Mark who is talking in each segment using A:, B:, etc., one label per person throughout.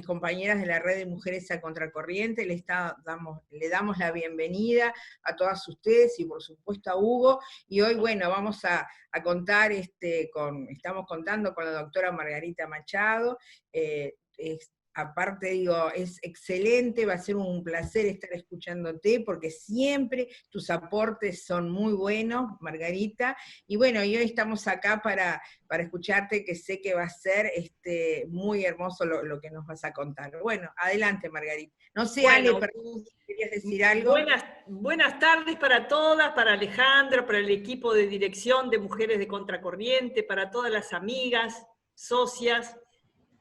A: mis compañeras de la Red de Mujeres a Contracorriente, le damos la bienvenida a todas ustedes y por supuesto a Hugo, y hoy, bueno, vamos a contar, estamos contando con la doctora Margarita Machado, aparte digo, es excelente, va a ser un placer estar escuchándote, porque siempre tus aportes son muy buenos, Margarita, y bueno, y hoy estamos acá para escucharte, que sé que va a ser muy hermoso lo que nos vas a contar. Bueno, adelante, Margarita. No sé,
B: bueno,
A: Ale, perdón, ¿querías decir algo?
B: Buenas tardes para todas, para Alejandra, para el equipo de dirección de Mujeres de Contracorriente, para todas las amigas, socias,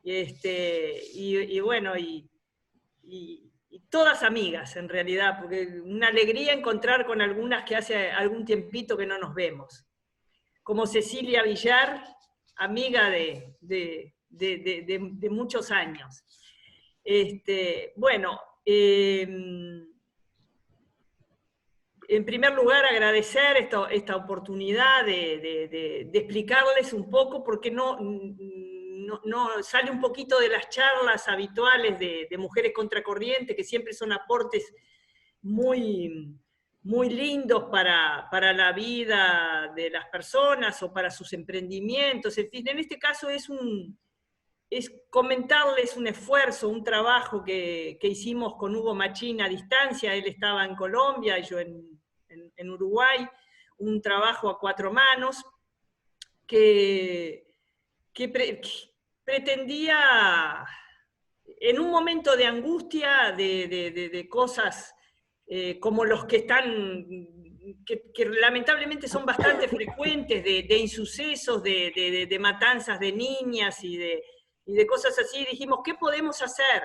B: y todas amigas en realidad, porque una alegría encontrar con algunas que hace algún tiempito que no nos vemos. Como Cecilia Villar, amiga de muchos años. En primer lugar, agradecer esta oportunidad de explicarles un poco, porque no sale un poquito de las charlas habituales de Mujeres Contracorriente, que siempre son aportes muy, muy lindos para la vida de las personas o para sus emprendimientos. En fin, en este caso es comentarles un esfuerzo, un trabajo que hicimos con Hugo Machín a distancia. Él estaba en Colombia y yo en Uruguay, un trabajo a 4 manos que pretendía, en un momento de angustia, de cosas como los que están, que lamentablemente son bastante frecuentes, de insucesos, de matanzas de niñas y de cosas así, dijimos, ¿qué podemos hacer?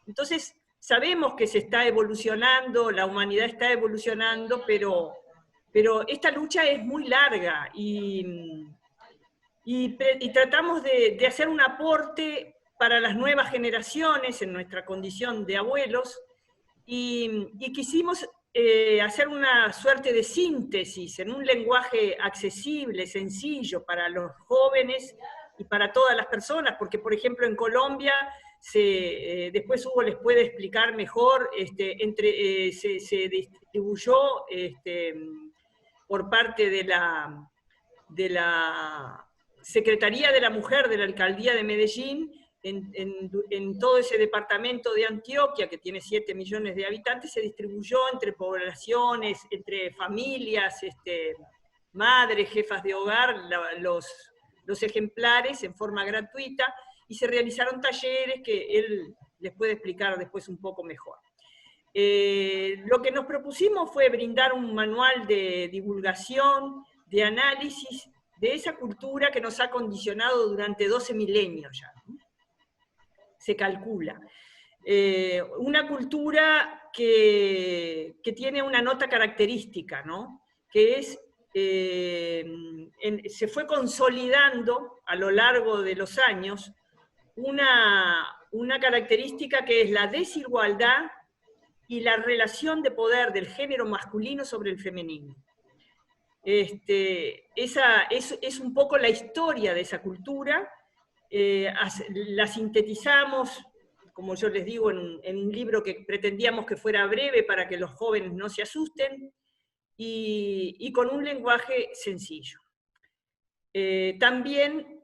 B: Entonces, sabemos que se está evolucionando, la humanidad está evolucionando, pero esta lucha es muy larga y tratamos de hacer un aporte para las nuevas generaciones en nuestra condición de abuelos, y quisimos hacer una suerte de síntesis en un lenguaje accesible, sencillo para los jóvenes y para todas las personas, porque por ejemplo en Colombia, después Hugo les puede explicar mejor, se distribuyó por parte de la Secretaría de la Mujer de la Alcaldía de Medellín, en todo ese departamento de Antioquia, que tiene 7 millones de habitantes, se distribuyó entre poblaciones, entre familias, madres, jefas de hogar, los ejemplares en forma gratuita, y se realizaron talleres que él les puede explicar después un poco mejor. Lo que nos propusimos fue brindar un manual de divulgación, de análisis de esa cultura que nos ha condicionado durante 12 milenios ya, ¿no? Se calcula. Una cultura que tiene una nota característica, ¿no? Que es, se fue consolidando a lo largo de los años una característica que es la desigualdad y la relación de poder del género masculino sobre el femenino. Esa es un poco la historia de esa cultura. La sintetizamos, como yo les digo, en un libro que pretendíamos que fuera breve para que los jóvenes no se asusten, y con un lenguaje sencillo. También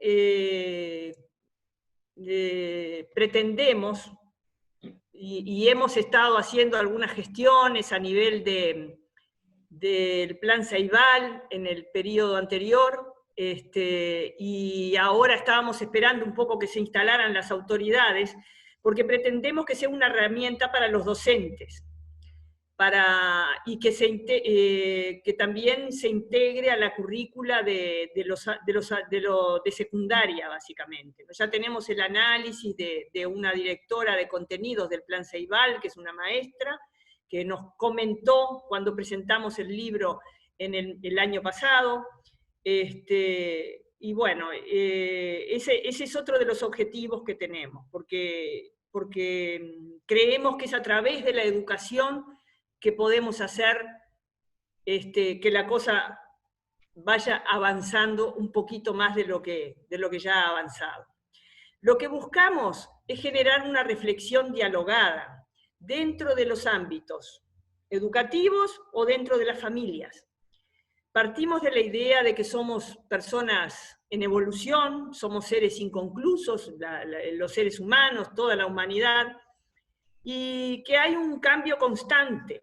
B: pretendemos, y hemos estado haciendo algunas gestiones a nivel del Plan Ceibal en el periodo anterior, y ahora estábamos esperando un poco que se instalaran las autoridades, porque pretendemos que sea una herramienta para los docentes, y que también se integre a la currícula de secundaria, básicamente. Ya tenemos el análisis de una directora de contenidos del Plan Ceibal, que es una maestra, que nos comentó cuando presentamos el libro en el año pasado. Y bueno, ese es otro de los objetivos que tenemos, porque creemos que es a través de la educación que podemos hacer que la cosa vaya avanzando un poquito más de lo que ya ha avanzado. Lo que buscamos es generar una reflexión dialogada dentro de los ámbitos educativos o dentro de las familias. Partimos de la idea de que somos personas en evolución, somos seres inconclusos, los seres humanos, toda la humanidad, y que hay un cambio constante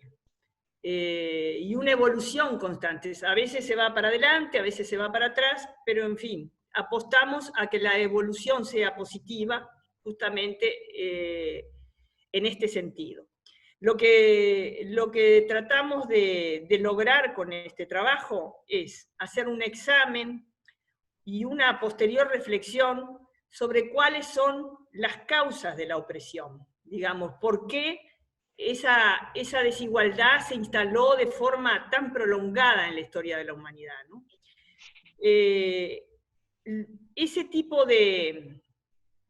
B: y una evolución constante. A veces se va para adelante, a veces se va para atrás, pero en fin, apostamos a que la evolución sea positiva, justamente en este sentido. Lo que tratamos de lograr con este trabajo es hacer un examen y una posterior reflexión sobre cuáles son las causas de la opresión. Digamos, por qué esa desigualdad se instaló de forma tan prolongada en la historia de la humanidad, ¿no?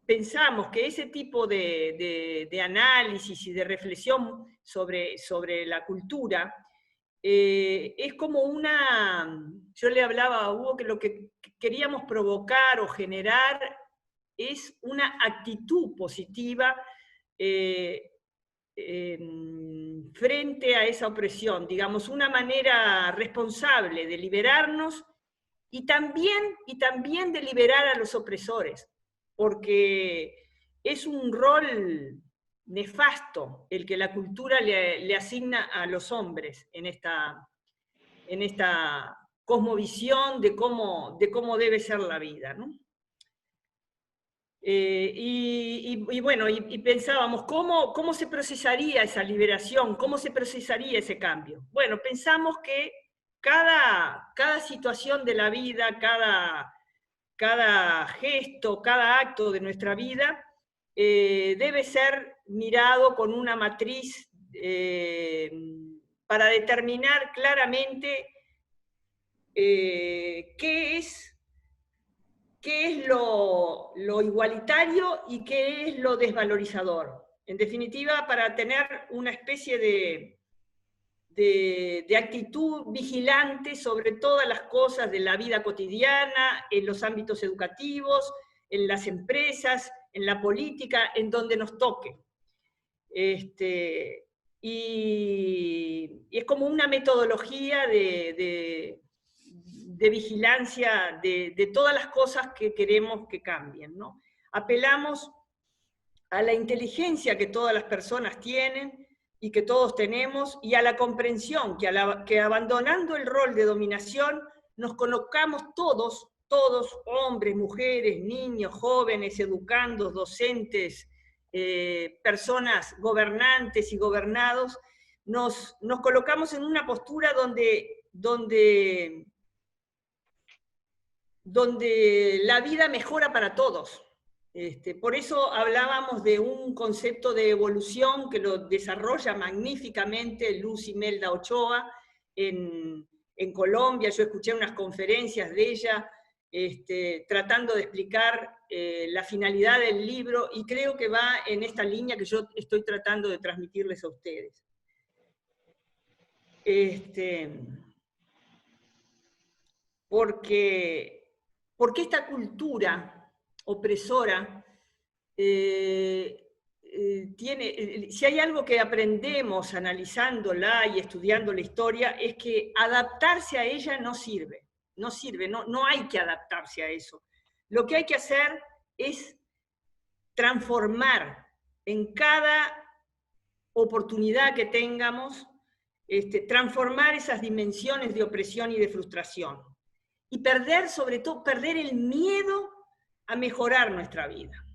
B: Pensamos que ese tipo de análisis y de reflexión sobre la cultura es como yo le hablaba a Hugo que lo que queríamos provocar o generar es una actitud positiva frente a esa opresión, digamos, una manera responsable de liberarnos y también de liberar a los opresores, porque es un rol nefasto el que la cultura le asigna a los hombres en esta cosmovisión de cómo debe ser la vida, ¿no? Bueno, pensábamos, ¿cómo se procesaría esa liberación? ¿Cómo se procesaría ese cambio? Bueno, pensamos que cada situación de la vida, cada gesto, cada acto de nuestra vida debe ser mirado con una matriz para determinar claramente qué es lo igualitario y qué es lo desvalorizador. En definitiva, para tener una especie de actitud vigilante sobre todas las cosas de la vida cotidiana, en los ámbitos educativos, en las empresas, en la política, en donde nos toque. Y es como una metodología de vigilancia de todas las cosas que queremos que cambien, ¿no? Apelamos a la inteligencia que todas las personas tienen y que todos tenemos, y a la comprensión que abandonando el rol de dominación, nos colocamos todos, hombres, mujeres, niños, jóvenes, educandos, docentes, personas gobernantes y gobernados, nos colocamos en una postura donde la vida mejora para todos. Por eso hablábamos de un concepto de evolución que lo desarrolla magníficamente Luz Imelda Ochoa en Colombia. Yo escuché unas conferencias de ella tratando de explicar la finalidad del libro, y creo que va en esta línea que yo estoy tratando de transmitirles a ustedes. Porque esta cultura opresora si hay algo que aprendemos analizándola y estudiando la historia, es que adaptarse a ella no sirve, no hay que adaptarse a eso. Lo que hay que hacer es transformar en cada oportunidad que tengamos, transformar esas dimensiones de opresión y de frustración. Y sobre todo, perder el miedo a mejorar nuestra vida.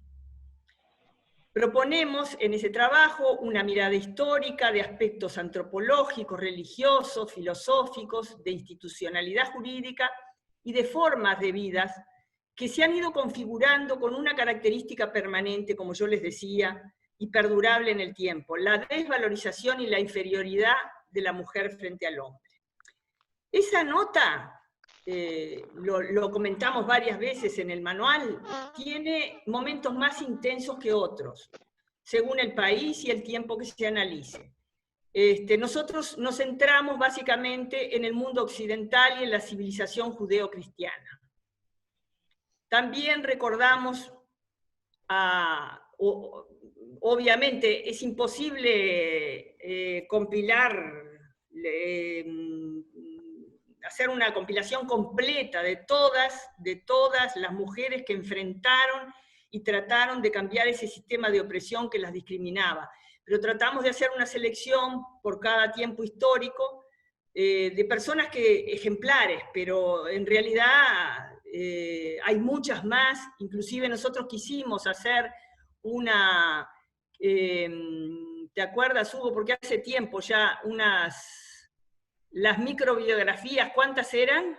B: Proponemos en ese trabajo una mirada histórica de aspectos antropológicos, religiosos, filosóficos, de institucionalidad jurídica y de formas de vidas que se han ido configurando con una característica permanente, como yo les decía, y perdurable en el tiempo: la desvalorización y la inferioridad de la mujer frente al hombre. Esa nota, lo comentamos varias veces en el manual, tiene momentos más intensos que otros, según el país y el tiempo que se analice. Nosotros nos centramos básicamente en el mundo occidental y en la civilización judeo-cristiana. También recordamos obviamente es imposible compilar, hacer una compilación completa de todas las mujeres que enfrentaron y trataron de cambiar ese sistema de opresión que las discriminaba. Pero tratamos de hacer una selección por cada tiempo histórico de personas ejemplares, pero en realidad hay muchas más. Inclusive nosotros quisimos hacer una, ¿te acuerdas, Hugo? Porque hace tiempo ya las microbiografías, ¿cuántas eran?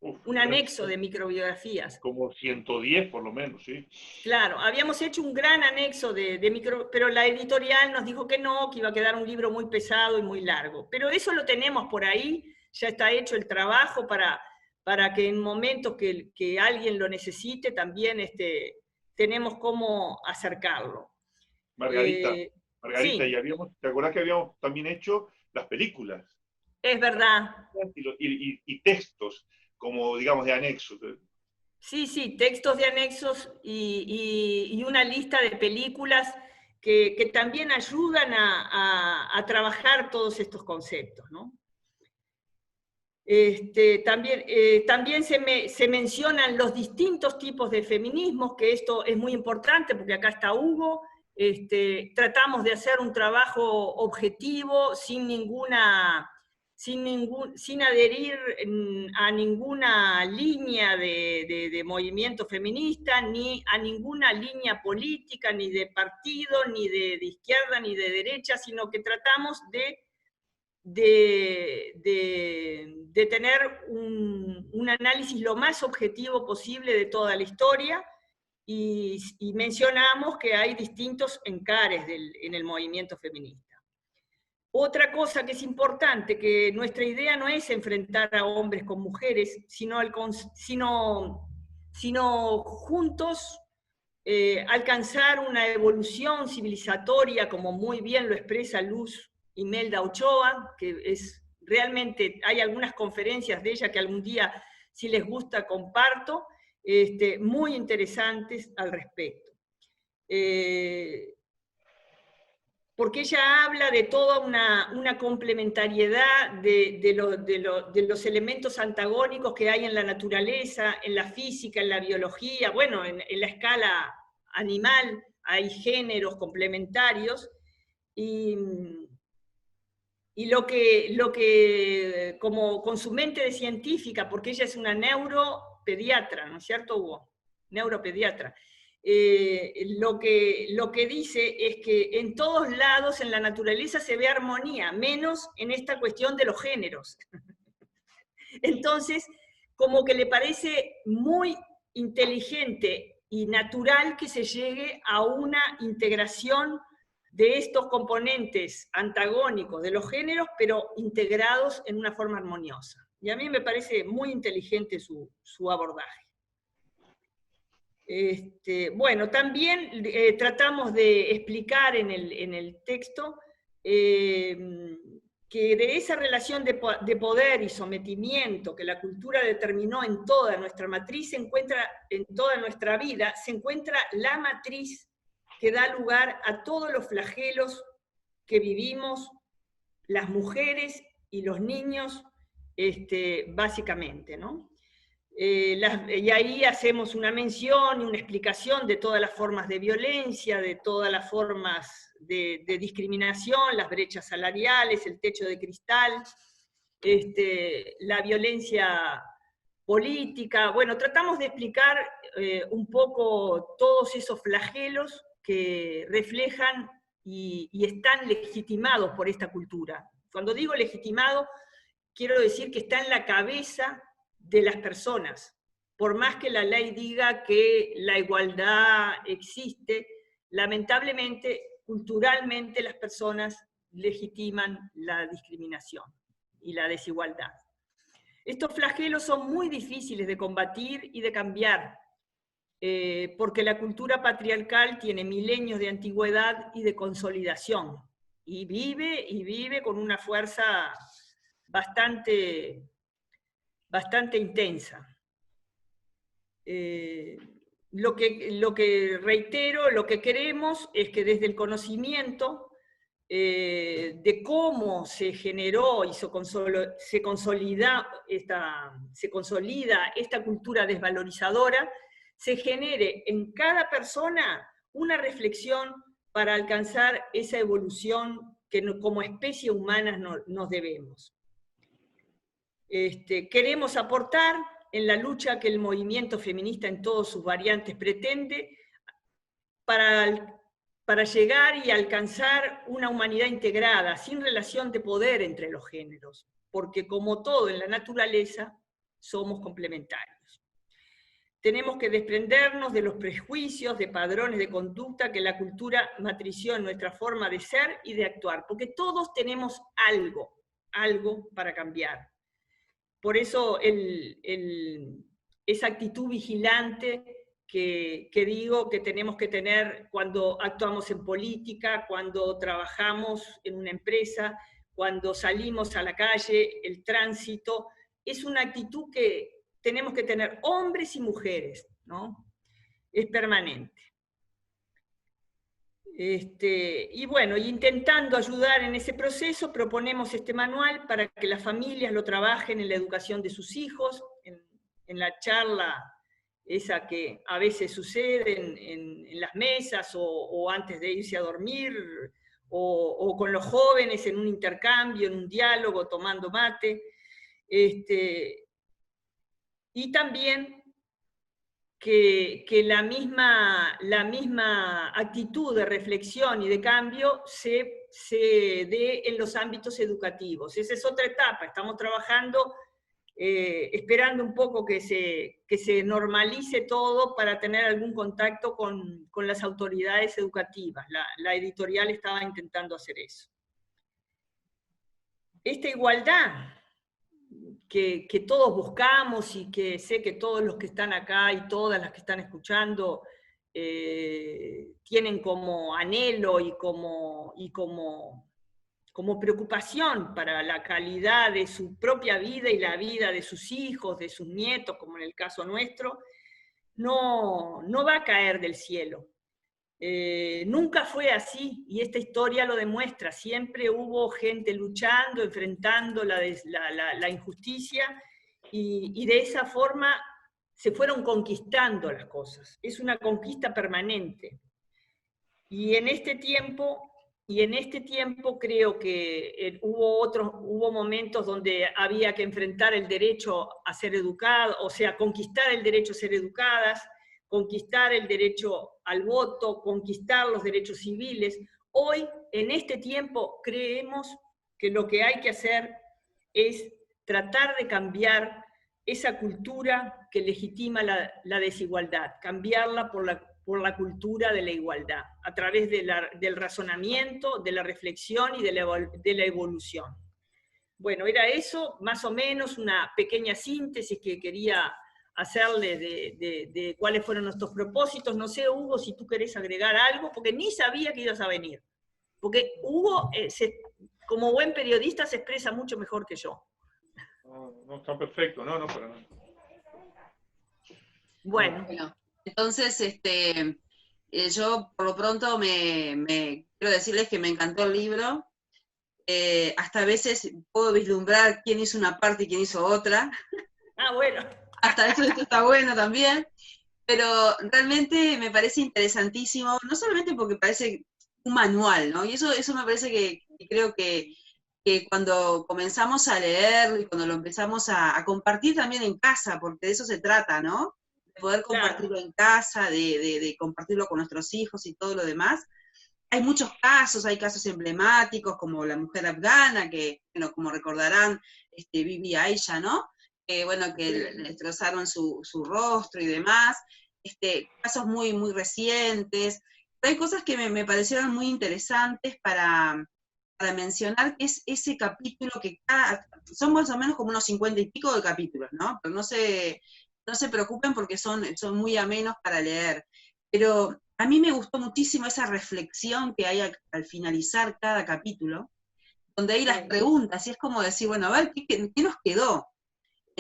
B: Un anexo de microbiografías.
C: Como 110 por lo menos, sí.
B: Claro, habíamos hecho un gran anexo pero la editorial nos dijo que no, que iba a quedar un libro muy pesado y muy largo. Pero eso lo tenemos por ahí, ya está hecho el trabajo para que en momentos que alguien lo necesite también tenemos cómo acercarlo.
C: Margarita,
B: Sí.
C: y ¿te acordás que habíamos también hecho las películas?
B: Es verdad.
C: Y textos, como digamos de anexos.
B: Sí, textos de anexos y una lista de películas que también ayudan a trabajar todos estos conceptos, ¿no? También se mencionan los distintos tipos de feminismos, que esto es muy importante porque acá está Hugo. Tratamos de hacer un trabajo objetivo sin adherir a ninguna línea de movimiento feminista, ni a ninguna línea política, ni de partido, ni de izquierda, ni de derecha, sino que tratamos de tener un análisis lo más objetivo posible de toda la historia, y mencionamos que hay distintos encares en el movimiento feminista. Otra cosa que es importante, que nuestra idea no es enfrentar a hombres con mujeres, sino juntos alcanzar una evolución civilizatoria, como muy bien lo expresa Luz Imelda Ochoa, que es realmente, hay algunas conferencias de ella que algún día, si les gusta, comparto, muy interesantes al respecto. Porque ella habla de toda una complementariedad de los elementos antagónicos que hay en la naturaleza, en la física, en la biología, bueno, en la escala animal hay géneros complementarios, y lo que como con su mente de científica, porque ella es una neuropediatra, ¿no es cierto, Hugo? Neuropediatra. Lo que dice es que en todos lados en la naturaleza se ve armonía, menos en esta cuestión de los géneros. Entonces, como que le parece muy inteligente y natural que se llegue a una integración de estos componentes antagónicos de los géneros, pero integrados en una forma armoniosa. Y a mí me parece muy inteligente su abordaje. Bueno, también tratamos de explicar en el texto que de esa relación de poder y sometimiento que la cultura determinó en toda nuestra matriz, en toda nuestra vida, se encuentra la matriz que da lugar a todos los flagelos que vivimos las mujeres y los niños, básicamente, ¿no? Y ahí hacemos una mención y una explicación de todas las formas de violencia, de todas las formas de discriminación, las brechas salariales, el techo de cristal, la violencia política. Bueno, tratamos de explicar un poco todos esos flagelos que reflejan y están legitimados por esta cultura. Cuando digo legitimado, quiero decir que está en la cabeza de las personas. Por más que la ley diga que la igualdad existe, lamentablemente, culturalmente las personas legitiman la discriminación y la desigualdad. Estos flagelos son muy difíciles de combatir y de cambiar, porque la cultura patriarcal tiene milenios de antigüedad y de consolidación, y vive con una fuerza bastante intensa. lo que reitero, lo que queremos es que desde el conocimiento de cómo se generó y se consolida esta cultura desvalorizadora, se genere en cada persona una reflexión para alcanzar esa evolución que como especie humana nos debemos. Queremos aportar en la lucha que el movimiento feminista en todas sus variantes pretende para llegar y alcanzar una humanidad integrada, sin relación de poder entre los géneros, porque como todo en la naturaleza, somos complementarios. Tenemos que desprendernos de los prejuicios, de padrones de conducta que la cultura matrició en nuestra forma de ser y de actuar, porque todos tenemos algo para cambiar. Por eso esa actitud vigilante que digo que tenemos que tener cuando actuamos en política, cuando trabajamos en una empresa, cuando salimos a la calle, el tránsito, es una actitud que tenemos que tener hombres y mujeres, ¿no? Es permanente. Y bueno, intentando ayudar en ese proceso, proponemos este manual para que las familias lo trabajen en la educación de sus hijos, en la charla esa que a veces sucede en las mesas o antes de irse a dormir, o con los jóvenes en un intercambio, en un diálogo, tomando mate. Y también que la misma actitud de reflexión y de cambio se dé en los ámbitos educativos. Esa es otra etapa, estamos trabajando, esperando un poco que se normalice todo para tener algún contacto con las autoridades educativas. La editorial estaba intentando hacer eso. Esta igualdad que todos buscamos y que sé que todos los que están acá y todas las que están escuchando tienen como anhelo y como preocupación para la calidad de su propia vida y la vida de sus hijos, de sus nietos, como en el caso nuestro, no va a caer del cielo. Nunca fue así, y esta historia lo demuestra. Siempre hubo gente luchando, enfrentando la injusticia, y de esa forma se fueron conquistando las cosas. Es una conquista permanente. Y en este tiempo creo que hubo momentos donde había que enfrentar el derecho a ser educado, o sea, conquistar el derecho a ser educadas, conquistar el derecho al voto, conquistar los derechos civiles. Hoy, en este tiempo, creemos que lo que hay que hacer es tratar de cambiar esa cultura que legitima la desigualdad, cambiarla por la cultura de la igualdad, a través del razonamiento, de la reflexión y de la evolución. Bueno, era eso, más o menos, una pequeña síntesis que quería hacerle de cuáles fueron nuestros propósitos. No sé, Hugo, si tú querés agregar algo, porque ni sabía que ibas a venir. Porque Hugo, como buen periodista, se expresa mucho mejor que yo.
C: No está perfecto, no, para nada.
B: Bueno,
D: entonces, yo por lo pronto quiero decirles que me encantó el libro. Hasta a veces puedo vislumbrar quién hizo una parte y quién hizo otra.
B: Ah, bueno.
D: Hasta eso está bueno también, pero realmente me parece interesantísimo, no solamente porque parece un manual, ¿no? Y eso me parece que creo que cuando comenzamos a leer y cuando lo empezamos a compartir también en casa, porque de eso se trata, ¿no? De poder compartirlo en casa, de compartirlo con nuestros hijos y todo lo demás. Hay muchos casos, hay casos emblemáticos como la mujer afgana, que, bueno, como recordarán, Bibi Aisha, ¿no? Que le destrozaron su rostro y demás, casos muy, muy recientes. Hay cosas que me parecieron muy interesantes para mencionar, que es ese capítulo que son más o menos como unos 50 y pico de capítulos, ¿no? Pero no se preocupen porque son muy amenos para leer. Pero a mí me gustó muchísimo esa reflexión que hay al finalizar cada capítulo, donde hay las preguntas, y es como decir, bueno, a ver, ¿qué nos quedó?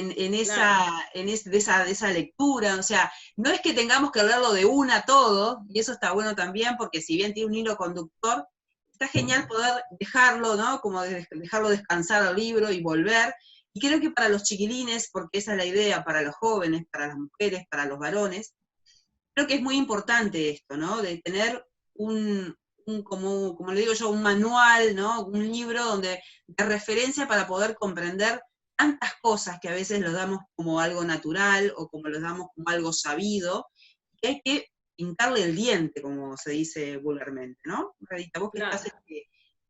D: de esa lectura. O sea, no es que tengamos que leerlo de una todo, y eso está bueno también, porque si bien tiene un hilo conductor, está genial poder dejarlo, ¿no? Como dejarlo descansar al libro y volver. Y creo que para los chiquilines, porque esa es la idea, para los jóvenes, para las mujeres, para los varones, creo que es muy importante esto, ¿no? De tener como le digo yo, un manual, ¿no? Un libro de referencia para poder comprender tantas cosas que a veces lo damos como algo natural o como lo damos como algo sabido, que hay que hincarle el diente, como se dice vulgarmente, ¿no? Margarita, vos que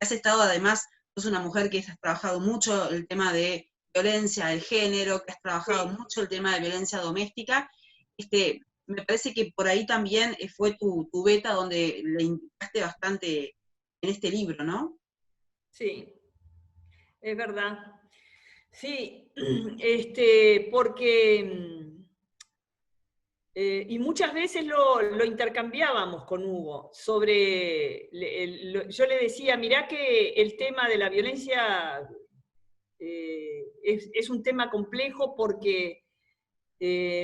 D: has estado además, sos una mujer que has trabajado mucho el tema de violencia de género, que has trabajado mucho el tema de violencia doméstica, me parece que por ahí también fue tu beta donde le indicaste bastante en este libro, ¿no?
B: Sí, es verdad. Sí, porque... y muchas veces lo intercambiábamos con Hugo, yo le decía, mirá que el tema de la violencia es un tema complejo porque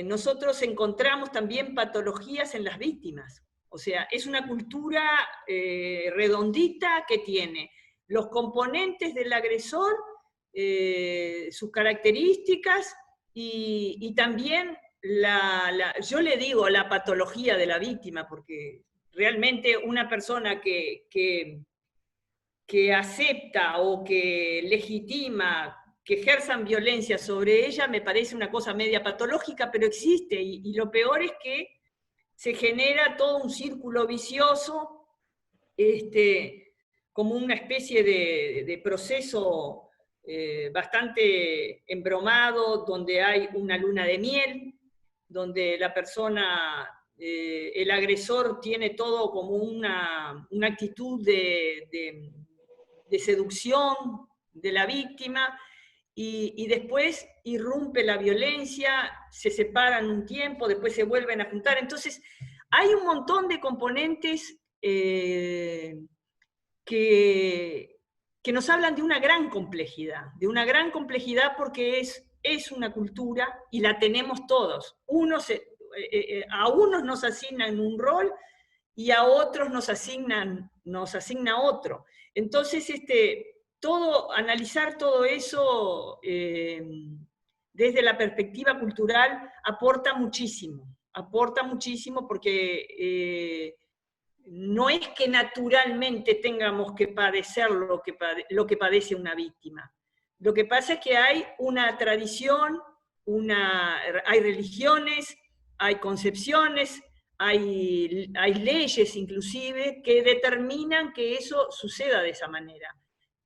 B: nosotros encontramos también patologías en las víctimas. O sea, es una cultura redondita que tiene los componentes del agresor, sus características y también yo le digo la patología de la víctima, porque realmente una persona que acepta o que legitima que ejerzan violencia sobre ella me parece una cosa media patológica, pero existe, y lo peor es que se genera todo un círculo vicioso, como una especie de proceso bastante embromado, donde hay una luna de miel, donde la persona, el agresor tiene todo como una actitud de seducción de la víctima, y después irrumpe la violencia, se separan un tiempo, después se vuelven a juntar. Entonces, hay un montón de componentes que nos hablan de una gran complejidad porque es una cultura y la tenemos todos. A unos nos asignan un rol y a otros nos asigna otro. Entonces, analizar todo eso desde la perspectiva cultural aporta muchísimo porque no es que naturalmente tengamos que padecer lo que padece una víctima. Lo que pasa es que hay una tradición, hay religiones, hay concepciones, hay leyes inclusive que determinan que eso suceda de esa manera.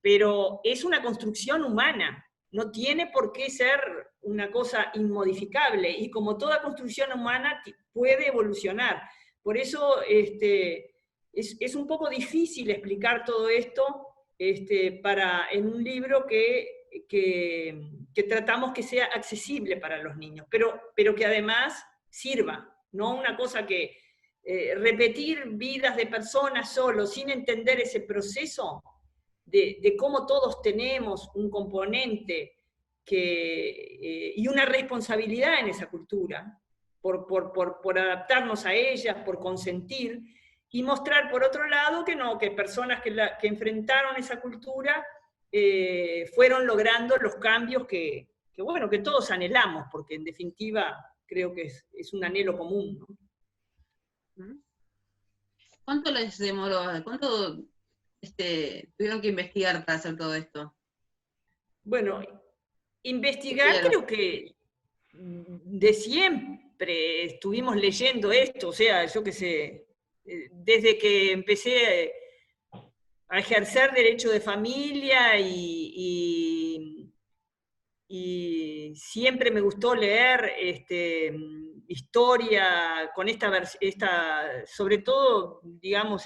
B: Pero es una construcción humana, no tiene por qué ser una cosa inmodificable, y como toda construcción humana puede evolucionar. Por eso es un poco difícil explicar todo esto en un libro que tratamos que sea accesible para los niños, pero que además sirva, no una cosa que repetir vidas de personas solo, sin entender ese proceso de cómo todos tenemos un componente y una responsabilidad en esa cultura, por adaptarnos a ellas, por consentir, y mostrar por otro lado que personas que enfrentaron esa cultura fueron logrando los cambios que todos anhelamos, porque en definitiva creo que es un anhelo común, ¿no?
D: ¿Cuánto les demoró? ¿Cuánto tuvieron que investigar para hacer todo esto?
B: Bueno, investigar creo que de siempre estuvimos leyendo esto, o sea, yo qué sé, desde que empecé a ejercer derecho de familia y siempre me gustó leer historia con sobre todo, digamos,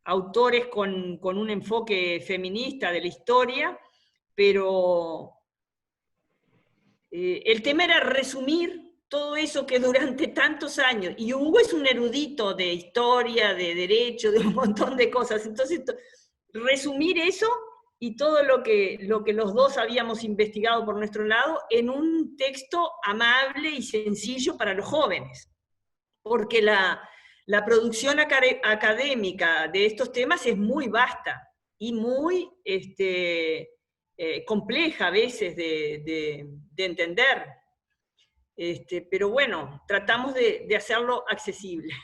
B: autores con un enfoque feminista de la historia, pero el tema era resumir todo eso que durante tantos años, y Hugo es un erudito de historia, de derecho, de un montón de cosas, entonces resumir eso y todo lo que los dos habíamos investigado por nuestro lado en un texto amable y sencillo para los jóvenes. Porque la producción académica de estos temas es muy vasta y muy compleja a veces de entender. Pero bueno, tratamos de hacerlo accesible.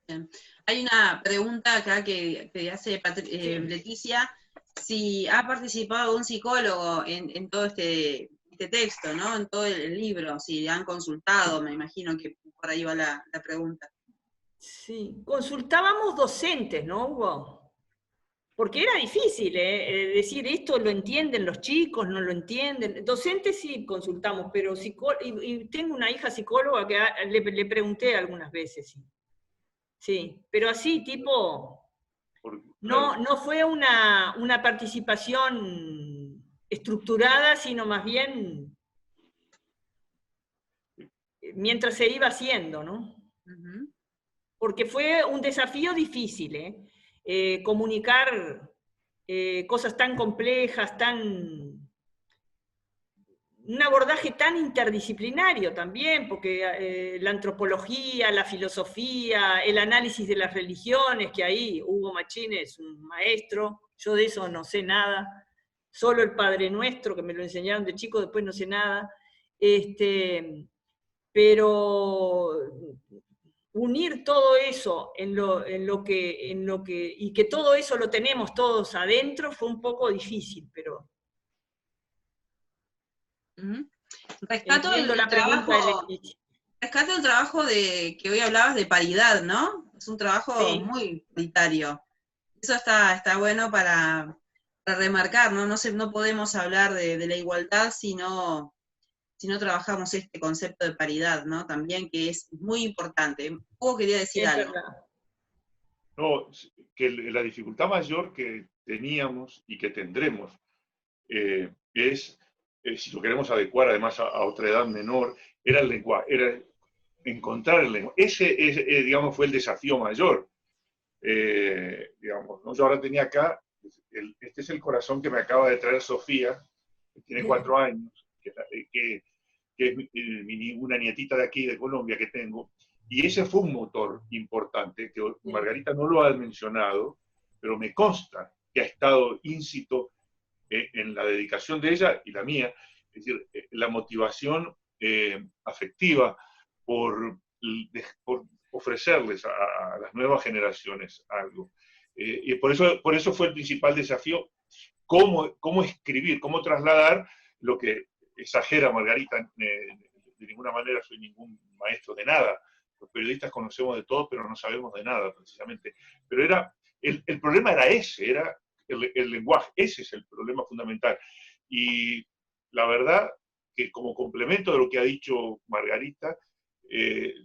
D: Bien. Hay una pregunta acá que hace
B: Sí.
D: Leticia, si ha participado un psicólogo en todo este texto, ¿no? En todo el libro, si han consultado, me imagino que por ahí va la pregunta.
B: Sí, consultábamos docentes, ¿no, Hugo? Porque era difícil, decir esto lo entienden los chicos, no lo entienden. Docentes sí consultamos, pero y tengo una hija psicóloga que le pregunté algunas veces, sí. Sí, pero así, tipo, no fue una participación estructurada, sino más bien mientras se iba haciendo, ¿no?
D: Uh-huh.
B: Porque fue un desafío difícil, comunicar cosas tan complejas, un abordaje tan interdisciplinario también, porque la antropología, la filosofía, el análisis de las religiones, que ahí Hugo Machín es un maestro, yo de eso no sé nada, solo el Padre Nuestro, que me lo enseñaron de chico, después no sé nada, pero unir todo eso y que todo eso lo tenemos todos adentro fue un poco difícil, pero...
D: Uh-huh. Rescato el trabajo que hoy hablabas de paridad, ¿no? Es un trabajo muy paritario. Eso está bueno para remarcar, ¿no? No podemos hablar de la igualdad si no trabajamos este concepto de paridad, ¿no? También, que es muy importante. Hugo quería decir algo.
B: Verdad.
C: No, que la dificultad mayor que teníamos y que tendremos es, si lo queremos adecuar además a otra edad menor, era el lenguaje, era encontrar el lenguaje. Ese, digamos, fue el desafío mayor. Digamos, ¿no? Yo ahora tenía acá, este es el corazón que me acaba de traer Sofía, que tiene 4 años, que es una nietita de aquí, de Colombia, que tengo, y ese fue un motor importante, que Margarita no lo ha mencionado, pero me consta que ha estado íncito en la dedicación de ella y la mía, es decir, la motivación afectiva por ofrecerles a las nuevas generaciones algo. Y por eso fue el principal desafío, cómo escribir, cómo trasladar lo que exagera Margarita. De ninguna manera soy ningún maestro de nada. Los periodistas conocemos de todo, pero no sabemos de nada, precisamente. Pero el problema era ese, era el lenguaje. Ese es el problema fundamental. Y la verdad que como complemento de lo que ha dicho Margarita,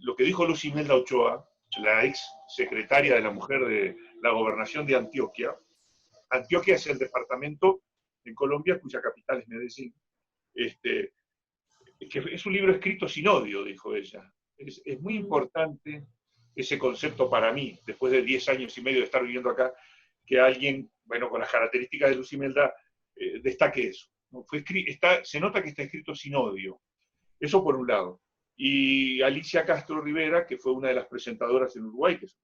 C: lo que dijo Luz Imelda Ochoa, la ex secretaria de la mujer de la gobernación de Antioquia. Antioquia es el departamento en Colombia cuya capital es Medellín. Que es un libro escrito sin odio, dijo ella. Es muy importante ese concepto para mí, después de 10 años y medio de estar viviendo acá, que alguien, bueno, con las características de Luz Imelda, destaque eso, ¿no? Se nota que está escrito sin odio. Eso por un lado. Y Alicia Castro Rivera, que fue una de las presentadoras en Uruguay, que es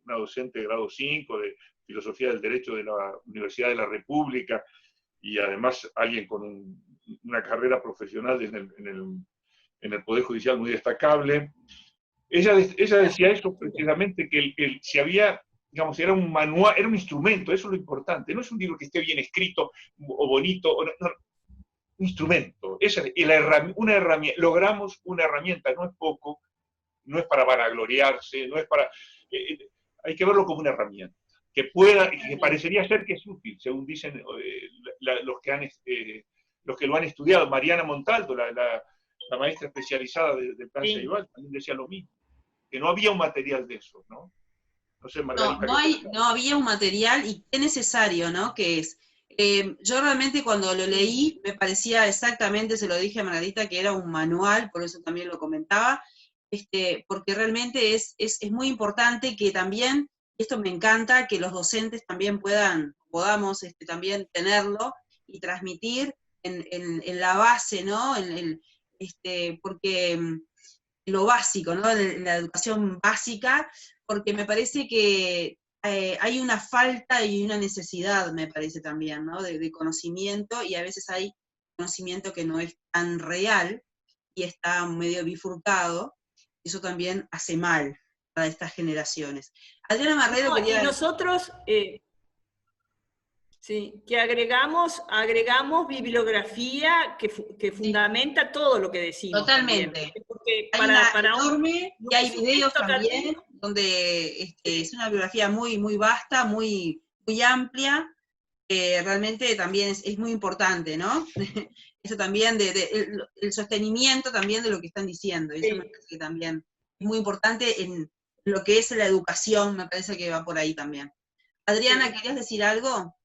C: una docente de grado 5 de Filosofía del Derecho de la Universidad de la República, y además alguien con una carrera profesional en el Poder Judicial muy destacable. Ella decía eso precisamente, que si había, digamos, era un manual, era un instrumento, eso es lo importante, no es un libro que esté bien escrito o bonito, no, un instrumento, una herramienta, logramos una herramienta, no es poco, no es para vanagloriarse, no es para, hay que verlo como una herramienta, que parecería ser que es útil, según dicen los que lo han estudiado. Mariana Montaldo, la maestra especializada del plan Ceibal, también decía lo mismo, que no había un material de eso, ¿no? No sé, Margarita.
D: No había un material, y qué necesario, ¿no? Que es. Yo realmente cuando lo leí me parecía exactamente, se lo dije a Margarita, que era un manual, por eso también lo comentaba, porque realmente es muy importante que también esto me encanta, que los docentes también podamos también tenerlo y transmitir en la base, ¿no? Porque lo básico, ¿no? En la educación básica, porque me parece que hay una falta y una necesidad, me parece también, ¿no? De conocimiento, y a veces hay conocimiento que no es tan real y está medio bifurcado, eso también hace mal para estas generaciones. Adriana Marrero
B: No, y
D: quería...
B: nosotros, sí, que agregamos bibliografía que fundamenta todo lo que decimos también.
D: Totalmente.
B: Porque
D: Hay una
B: para
D: enorme, y
B: lo que
D: hay
B: es un
D: videos
B: texto
D: también,
B: académico,
D: donde es una bibliografía muy, muy vasta, muy, muy amplia, realmente también es muy importante, ¿no? Eso también, el sostenimiento también de lo que están diciendo, eso me
B: sí.
D: parece que también es muy importante en lo que es la educación, me parece que va por ahí también. Adriana,
B: Sí.
D: ¿querías decir algo?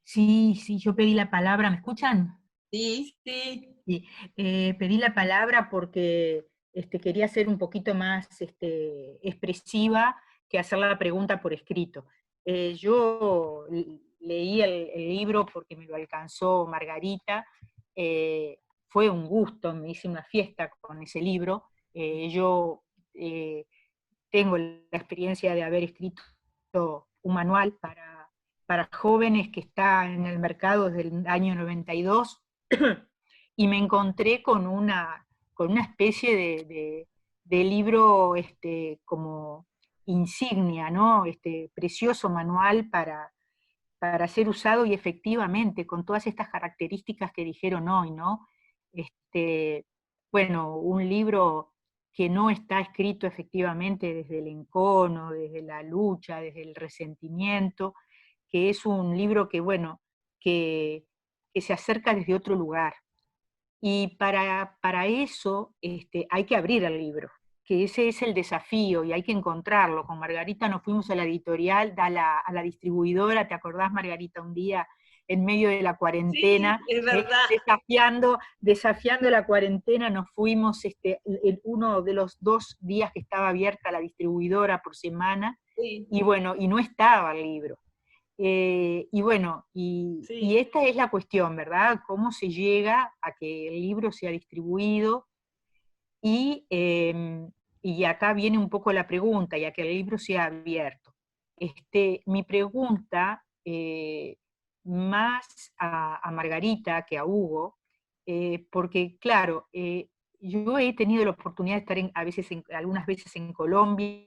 E: Sí, sí, yo pedí la palabra, ¿me escuchan?
D: Sí.
B: Sí.
E: Sí, pedí la palabra porque quería ser un poquito más expresiva que hacer la pregunta por escrito. Yo leí el libro porque me lo alcanzó Margarita, fue un gusto, me hice una fiesta con ese libro. Yo tengo la experiencia de haber escrito un manual para jóvenes que está en el mercado desde el año 92, y me encontré con una especie de libro como insignia, ¿no? Precioso manual para ser usado, y efectivamente, con todas estas características que dijeron hoy, ¿no? Bueno, un libro que no está escrito efectivamente desde el encono, desde la lucha, desde el resentimiento, que es un libro que, bueno, que se acerca desde otro lugar. Y para eso hay que abrir el libro, que ese es el desafío, y hay que encontrarlo. Con Margarita nos fuimos a la editorial, a la distribuidora, ¿te acordás, Margarita? Un día en medio de la cuarentena,
B: Sí, es verdad.
E: desafiando la cuarentena, nos fuimos en uno de los 2 días que estaba abierta la distribuidora por semana,
B: Sí,
E: y bueno, y no estaba el libro. Y bueno, y
B: sí.
E: esta es la cuestión, ¿verdad? ¿Cómo se llega a que el libro sea distribuido? Y, y acá viene un poco la pregunta, y a que el libro sea abierto. Mi pregunta, más a Margarita que a Hugo, porque claro, yo he tenido la oportunidad de estar algunas veces en Colombia,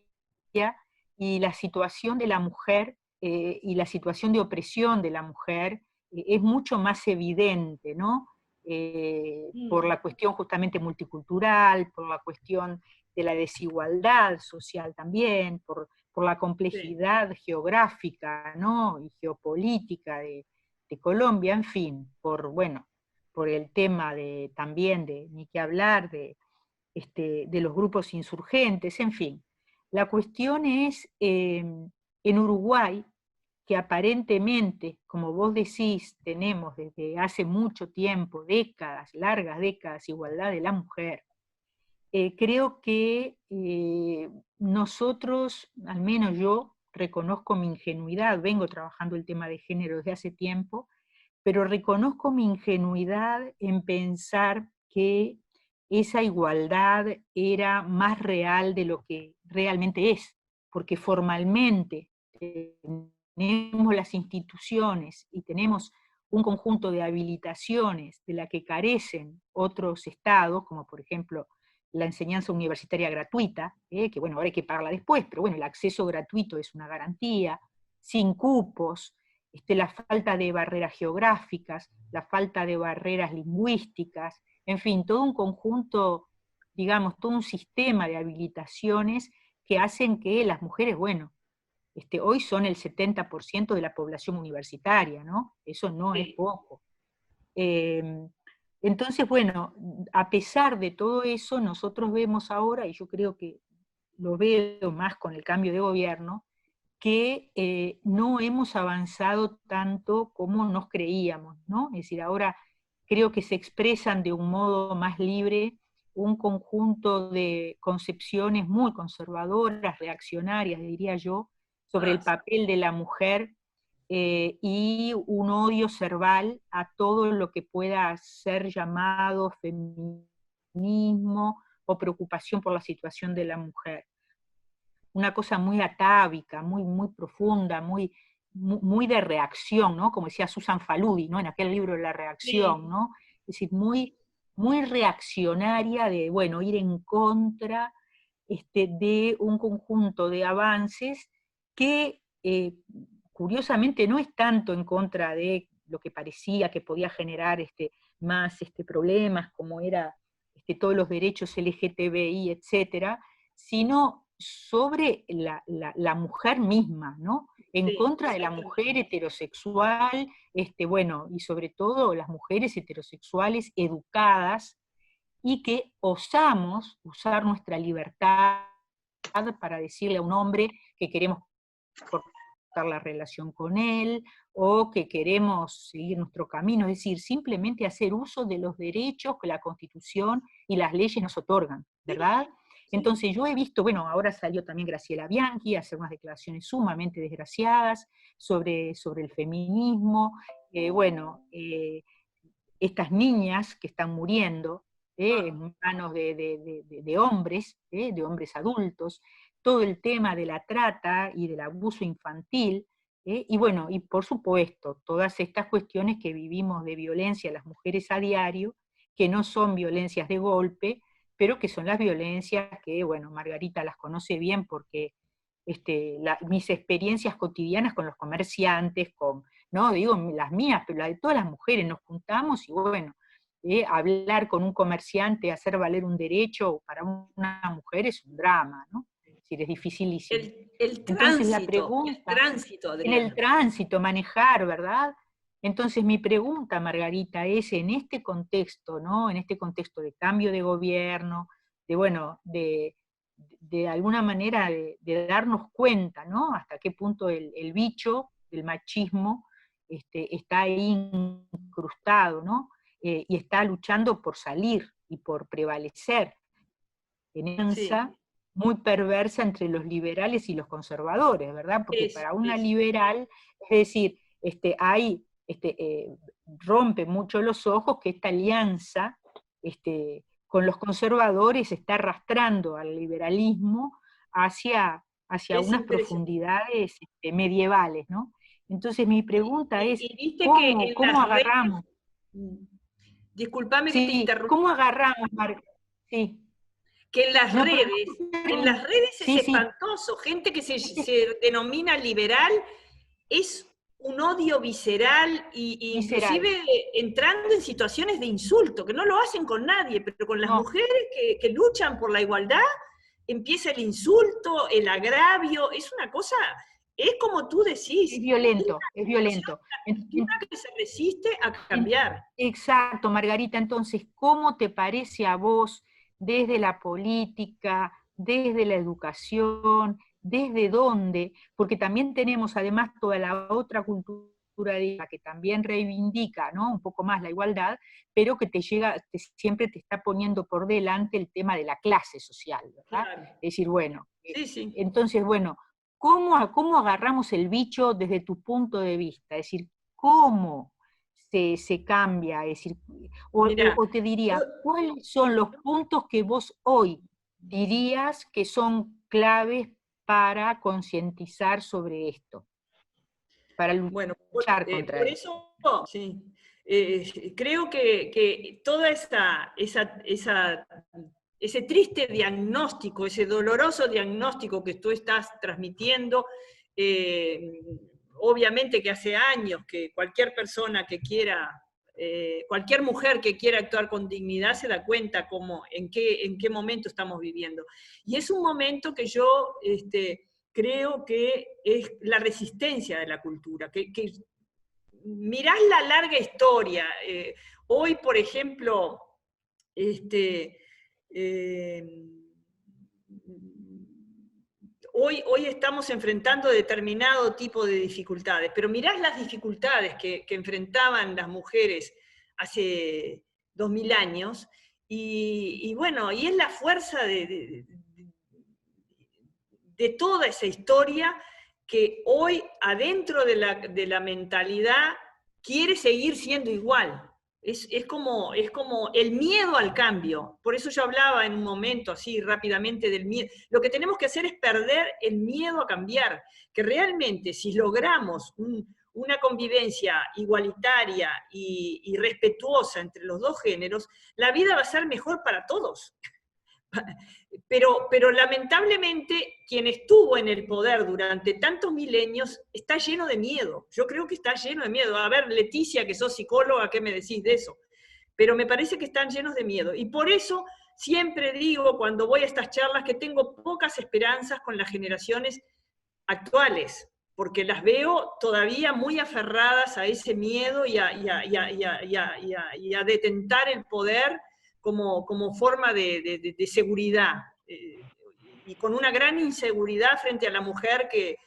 E: y la situación de la mujer y la situación de opresión de la mujer es mucho más evidente, ¿no? Por la cuestión justamente multicultural, por la cuestión de la desigualdad social también, por la
B: Sí.
E: complejidad geográfica, ¿no? Y geopolítica de Colombia, en fin, bueno, por el tema también ni que hablar de los grupos insurgentes, en fin. La cuestión es, en Uruguay, que aparentemente, como vos decís, tenemos desde hace mucho tiempo, décadas, largas décadas, igualdad de la mujer, creo que nosotros, al menos yo, reconozco mi ingenuidad, vengo trabajando el tema de género desde hace tiempo, pero reconozco mi ingenuidad en pensar que esa igualdad era más real de lo que realmente es, porque formalmente tenemos las instituciones y tenemos un conjunto de habilitaciones de la que carecen otros estados, como por ejemplo la enseñanza universitaria gratuita, que bueno, ahora hay que pagarla después, pero bueno, el acceso gratuito es una garantía, sin cupos, la falta de barreras geográficas, la falta de barreras lingüísticas, en fin, todo un conjunto, digamos, todo un sistema de habilitaciones que hacen que las mujeres, bueno, hoy son el 70% de la población universitaria, ¿no? Eso no es
B: Sí.
E: poco. Entonces, bueno, a pesar de todo eso, nosotros vemos ahora, y yo creo que lo veo más con el cambio de gobierno, que no hemos avanzado tanto como nos creíamos, ¿no? Es decir, ahora creo que se expresan de un modo más libre un conjunto de concepciones muy conservadoras, reaccionarias, diría yo, sobre el papel de la mujer y un odio cerval a todo lo que pueda ser llamado feminismo o preocupación por la situación de la mujer. Una cosa muy atávica, muy profunda, muy de reacción, ¿no? Como decía Susan Faludi, ¿no? En aquel libro La reacción, sí. ¿No? Es decir, muy reaccionaria de, bueno, ir en contra de un conjunto de avances que curiosamente no es tanto en contra de lo que parecía que podía generar más problemas, como era todos los derechos LGTBI, etcétera, sino sobre la mujer misma, ¿no? En contra de la mujer heterosexual, bueno, y sobre todo las mujeres heterosexuales educadas, y que osamos usar nuestra libertad para decirle a un hombre que queremos cortar la relación con él, o que queremos seguir nuestro camino, es decir, simplemente hacer uso de los derechos que la Constitución y las leyes nos otorgan, ¿verdad? Entonces yo he visto, bueno, ahora salió también Graciela Bianchi a hacer unas declaraciones sumamente desgraciadas sobre el feminismo, estas niñas que están muriendo, en manos de hombres, de hombres adultos, todo el tema de la trata y del abuso infantil, y bueno, y por supuesto, todas estas cuestiones que vivimos de violencia a las mujeres a diario, que no son violencias de golpe, pero que son las violencias que, bueno, Margarita las conoce bien porque mis experiencias cotidianas con los comerciantes, no digo las mías, pero la de todas las mujeres, nos juntamos y bueno, hablar con un comerciante, hacer valer un derecho para una mujer es un drama, ¿no? Es decir, es dificilísimo. Entonces la pregunta, en el tránsito, manejar, ¿verdad? Entonces mi pregunta, Margarita, es en este contexto, ¿no? En este contexto de cambio de gobierno, de alguna manera de darnos cuenta, ¿no? Hasta qué punto el bicho del machismo está ahí incrustado, ¿no? Y está luchando por salir y por prevalecer en esa muy perversa entre los liberales y los conservadores, ¿verdad? Porque para una liberal, es decir, ahí rompe mucho los ojos que esta alianza con los conservadores está arrastrando al liberalismo hacia unas profundidades medievales, ¿no? Entonces mi pregunta es, ¿cómo agarramos?
B: Disculpame que te interrumpa.
E: ¿Cómo agarramos, Sí.
B: Que en las redes es espantoso, gente que se denomina liberal, es un odio visceral, y inclusive entrando en situaciones de insulto, que no lo hacen con nadie, pero con las mujeres que luchan por la igualdad, empieza el insulto, el agravio, es una cosa, es como tú decís.
E: Es violento, es violento.
B: Una que se resiste a cambiar.
E: Exacto, Margarita, entonces, ¿cómo te parece a vos, desde la política, desde la educación, desde dónde? Porque también tenemos además toda la otra cultura que también reivindica, ¿no? Un poco más la igualdad, pero que siempre te está poniendo por delante el tema de la clase social, ¿verdad? Claro. Es decir, bueno, entonces, bueno, ¿cómo agarramos el bicho desde tu punto de vista? Es decir, ¿cómo se cambia? Es decir, o te diría, ¿cuáles son los puntos que vos hoy dirías que son claves para concientizar sobre esto? Para luchar contra
B: por eso. Creo que toda ese triste diagnóstico, ese doloroso diagnóstico que tú estás transmitiendo, obviamente que hace años que cualquier persona que quiera, cualquier mujer que quiera actuar con dignidad se da cuenta en qué momento estamos viviendo. Y es un momento que yo creo que es la resistencia de la cultura, que mirás la larga historia. Hoy, por ejemplo, hoy estamos enfrentando determinado tipo de dificultades, pero mirás las dificultades que enfrentaban las mujeres hace 2000 años, y bueno, y es la fuerza de toda esa historia que hoy adentro de la mentalidad quiere seguir siendo igual. Es como el miedo al cambio. Por eso yo hablaba en un momento así rápidamente del miedo. Lo que tenemos que hacer es perder el miedo a cambiar, que realmente si logramos una convivencia igualitaria y respetuosa entre los dos géneros, la vida va a ser mejor para todos. Pero lamentablemente quien estuvo en el poder durante tantos milenios está lleno de miedo. Yo creo que está lleno de miedo. A ver, Leticia, que sos psicóloga, ¿qué me decís de eso? Pero me parece que están llenos de miedo. Y por eso siempre digo, cuando voy a estas charlas, que tengo pocas esperanzas con las generaciones actuales, porque las veo todavía muy aferradas a ese miedo y a detentar el poder como forma de seguridad, y con una gran inseguridad frente a la mujer que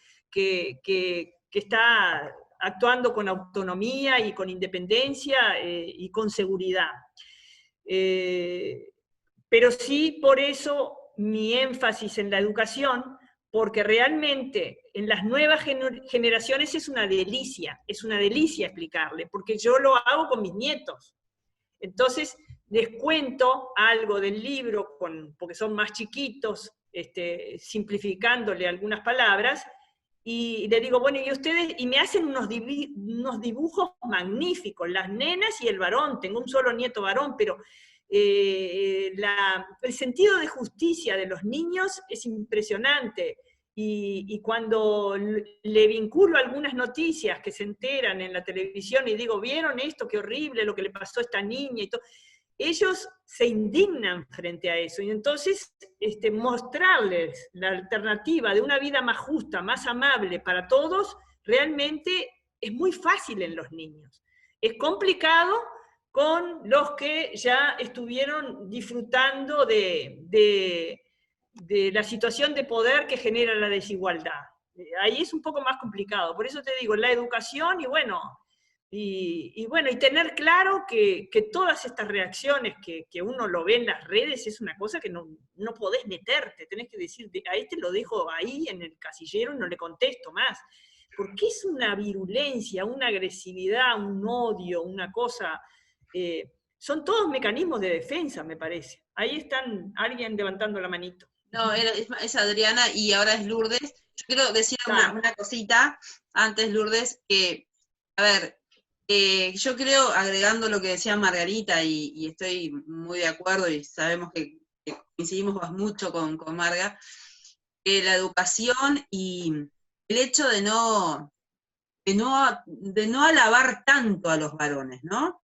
B: está actuando con autonomía y con independencia y con seguridad. Pero sí, por eso mi énfasis en la educación, porque realmente en las nuevas generaciones es una delicia explicarle, porque yo lo hago con mis nietos. Entonces, les cuento algo del libro, porque son más chiquitos, simplificándole algunas palabras, y le digo, bueno, y ustedes, y me hacen unos dibujos magníficos, las nenas y el varón, tengo un solo nieto varón, pero el sentido de justicia de los niños es impresionante, y cuando le vinculo algunas noticias que se enteran en la televisión y digo, ¿vieron esto? Qué horrible lo que le pasó a esta niña y todo. Ellos se indignan frente a eso, y entonces mostrarles la alternativa de una vida más justa, más amable para todos, realmente es muy fácil en los niños. Es complicado con los que ya estuvieron disfrutando de la situación de poder que genera la desigualdad. Ahí es un poco más complicado, por eso te digo, la educación y tener claro que todas estas reacciones que uno lo ve en las redes es una cosa que no podés meterte, tenés que decir, a este lo dejo ahí en el casillero y no le contesto más, porque es una virulencia, una agresividad, un odio, una cosa, son todos mecanismos de defensa, me parece. Ahí están alguien levantando la manito.
D: No, es Adriana y ahora es Lourdes. Yo quiero decir una cosita antes, Lourdes, que, a ver, yo creo, agregando lo que decía Margarita, y estoy muy de acuerdo, y sabemos que coincidimos mucho con Marga, que la educación y el hecho de no alabar tanto a los varones, ¿no?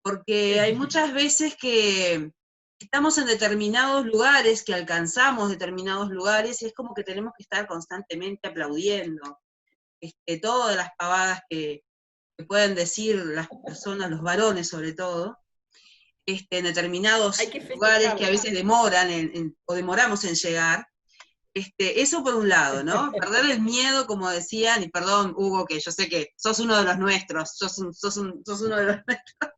D: Porque hay muchas veces que estamos en determinados lugares, que alcanzamos determinados lugares, y es como que tenemos que estar constantemente aplaudiendo todas las pavadas que pueden decir las personas, los varones sobre todo, en determinados lugares que a veces demoran o demoramos en llegar. Eso por un lado, ¿no? Perder el miedo, como decían, y perdón, Hugo, que yo sé que sos uno de los nuestros, sos uno de los nuestros,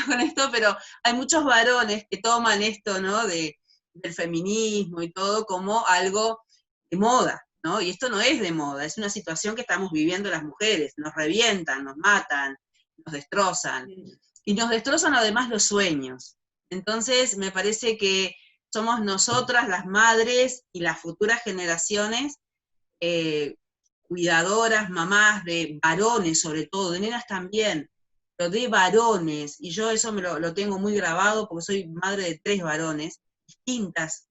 D: con esto, pero hay muchos varones que toman esto, ¿no? Del feminismo y todo como algo de moda, ¿no? Y esto no es de moda, es una situación que estamos viviendo las mujeres, nos revientan, nos matan, nos destrozan, y nos destrozan además los sueños. Entonces, me parece que somos nosotras, las madres y las futuras generaciones, cuidadoras, mamás de varones sobre todo, de nenas también, pero de varones, y yo eso lo tengo muy grabado porque soy madre de 3 varones, distintas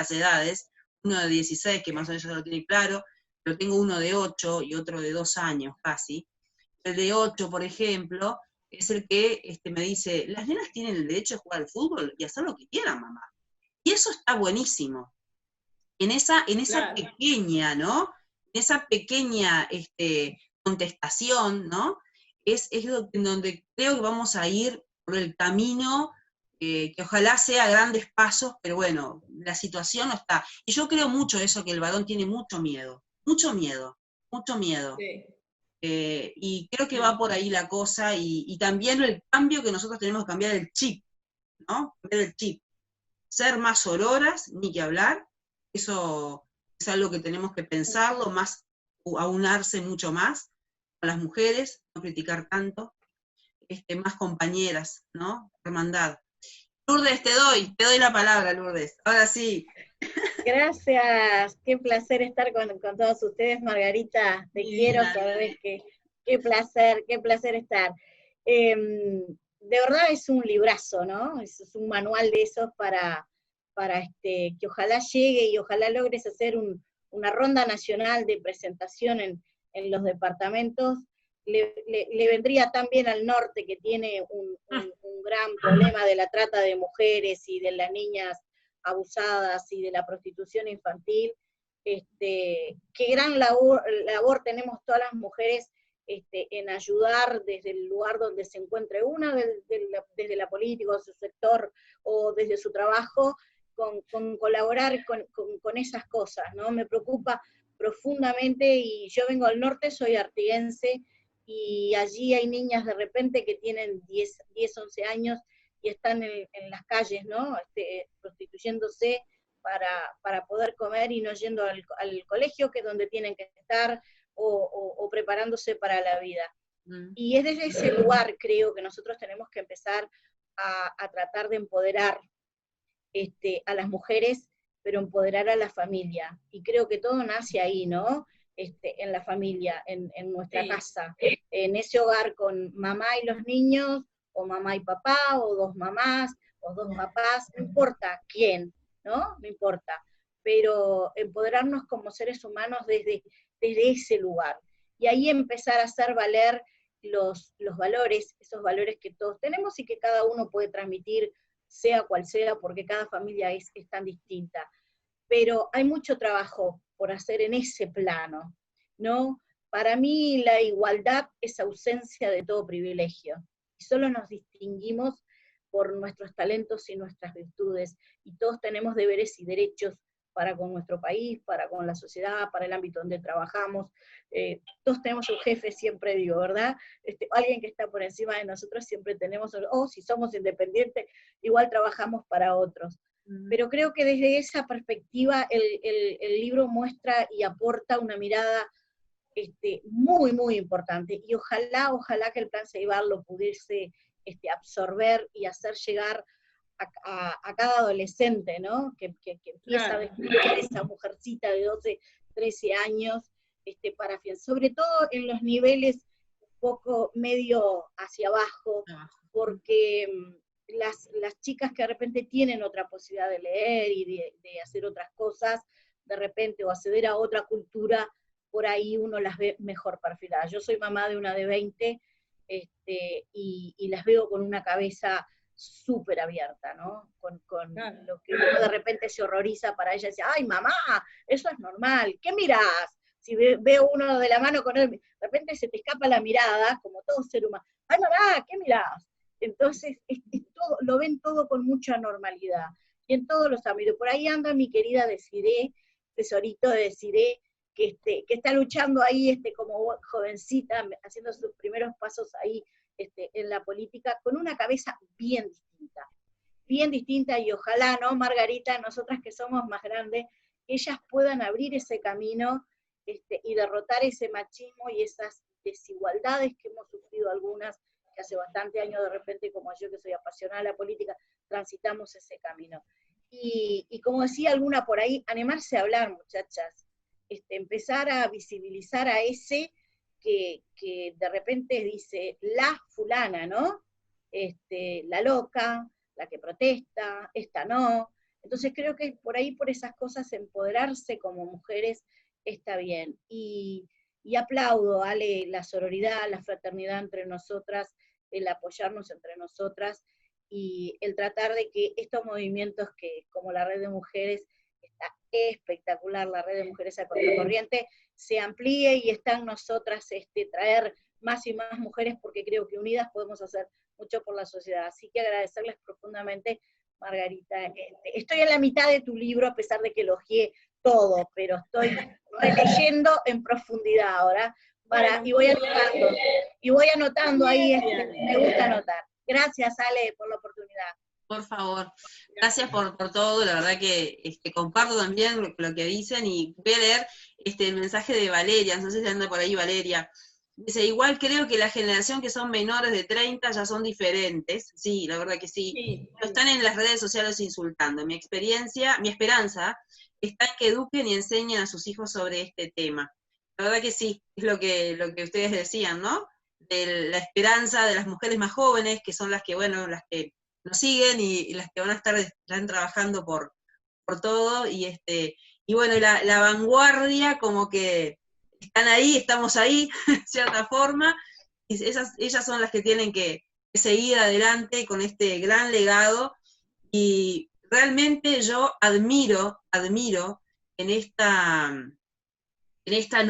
D: edades, uno de 16 que más o menos ya lo tiene claro, pero tengo uno de 8 y otro de 2 años casi. El de 8, por ejemplo, es el que me dice, las nenas tienen el derecho de jugar al fútbol y hacer lo que quieran, mamá. Y eso está buenísimo. En esa claro. Pequeña, ¿no? En esa pequeña contestación, ¿no? Es donde creo que vamos a ir por el camino que ojalá sea a grandes pasos, pero bueno, la situación no está. Y yo creo mucho eso, que el varón tiene mucho miedo. Sí. Y creo que va por ahí la cosa, y también el cambio que nosotros tenemos que cambiar el chip, ¿no? Cambiar el chip. Ser más sororas, ni que hablar, eso es algo que tenemos que pensarlo, más aunarse mucho más con las mujeres, no criticar tanto, más compañeras, ¿no? Hermandad. Lourdes, te doy la palabra, Lourdes. Ahora sí.
F: Gracias, qué placer estar con todos ustedes, Margarita, te quiero, sabes que qué placer estar. De verdad es un librazo, ¿no? Es un manual de esos para que ojalá llegue y ojalá logres hacer una ronda nacional de presentación en los departamentos. Le vendría tan bien al norte, que tiene un gran problema de la trata de mujeres y de las niñas abusadas y de la prostitución infantil. Qué gran labor tenemos todas las mujeres en ayudar desde el lugar donde se encuentre una, desde la política, su sector o desde su trabajo, con colaborar con esas cosas, ¿no? Me preocupa profundamente, y yo vengo del norte, soy artiguense, y allí hay niñas de repente que tienen 10, 11 años y están en las calles, ¿no? Prostituyéndose para poder comer y no yendo al colegio, que es donde tienen que estar, o preparándose para la vida. Y es desde ese lugar, creo, que nosotros tenemos que empezar a tratar de empoderar a las mujeres, pero empoderar a la familia. Y creo que todo nace ahí, ¿no? En la familia, en nuestra casa, en ese hogar con mamá y los niños, o mamá y papá, o dos mamás, o dos papás, no importa quién, ¿no? No importa. Pero empoderarnos como seres humanos desde ese lugar. Y ahí empezar a hacer valer los valores, esos valores que todos tenemos y que cada uno puede transmitir, sea cual sea, porque cada familia es tan distinta. Pero hay mucho trabajo por hacer en ese plano, ¿no? Para mí la igualdad es ausencia de todo privilegio, y solo nos distinguimos por nuestros talentos y nuestras virtudes, y todos tenemos deberes y derechos para con nuestro país, para con la sociedad, para el ámbito donde trabajamos. Todos tenemos un jefe, siempre digo, ¿verdad? Alguien que está por encima de nosotros, siempre tenemos, si somos independientes, igual trabajamos para otros. Pero creo que desde esa perspectiva el libro muestra y aporta una mirada muy, muy importante, y ojalá que el Plan Ceibal lo pudiese absorber y hacer llegar a cada adolescente, ¿no? Que empieza a descubrir esa mujercita de 12, 13 años, sobre todo en los niveles un poco medio hacia abajo, porque las chicas que de repente tienen otra posibilidad de leer y de hacer otras cosas, de repente, o acceder a otra cultura, por ahí uno las ve mejor perfiladas. Yo soy mamá de una de 20, y las veo con una cabeza súper abierta, ¿no? Con lo que uno de repente se horroriza para ella, dice, ay mamá, eso es normal, ¿qué mirás? Si veo uno de la mano con él, de repente se te escapa la mirada, como todo ser humano, ay mamá, ¿qué mirás? Entonces, todo, lo ven todo con mucha normalidad, y en todos los ámbitos. Por ahí anda mi querida Desiré, tesorito de Desiré, que está luchando ahí como jovencita, haciendo sus primeros pasos ahí en la política, con una cabeza bien distinta, y ojalá, ¿no, Margarita, nosotras que somos más grandes, que ellas puedan abrir ese camino y derrotar ese machismo y esas desigualdades que hemos sufrido algunas, que hace bastante años de repente, como yo que soy apasionada de la política, transitamos ese camino. Y como decía alguna por ahí, animarse a hablar, muchachas, empezar a visibilizar a ese que de repente dice, la fulana, ¿no? La loca, la que protesta, esta no. Entonces creo que por ahí, por esas cosas, empoderarse como mujeres está bien. Y aplaudo, Ale, la sororidad, la fraternidad entre nosotras, el apoyarnos entre nosotras, y el tratar de que estos movimientos como la Red de Mujeres, está espectacular, la Red de Mujeres a Contracorriente, se amplíe, y está en nosotras traer más y más mujeres, porque creo que unidas podemos hacer mucho por la sociedad. Así que agradecerles profundamente, Margarita. Estoy en la mitad de tu libro, a pesar de que elogié todo, pero estoy releyendo en profundidad ahora, y voy anotando ahí, me gusta anotar. Gracias, Ale, por la oportunidad.
D: Por favor, gracias por todo, la verdad que comparto también lo que dicen, y voy a leer el mensaje de Valeria, no sé si anda por ahí Valeria. Dice, igual creo que la generación que son menores de 30 ya son diferentes. Sí, la verdad que sí.
B: Sí.
D: Están en las redes sociales insultando. Mi esperanza está en que eduquen y enseñen a sus hijos sobre este tema. La verdad que sí, es lo que ustedes decían, ¿no? De la esperanza de las mujeres más jóvenes, que son las que, bueno, las que nos siguen y las que van a están trabajando por todo, y bueno, la vanguardia, como que están ahí, estamos ahí, de cierta forma, y ellas son las que tienen que seguir adelante con este gran legado, y realmente yo admiro en este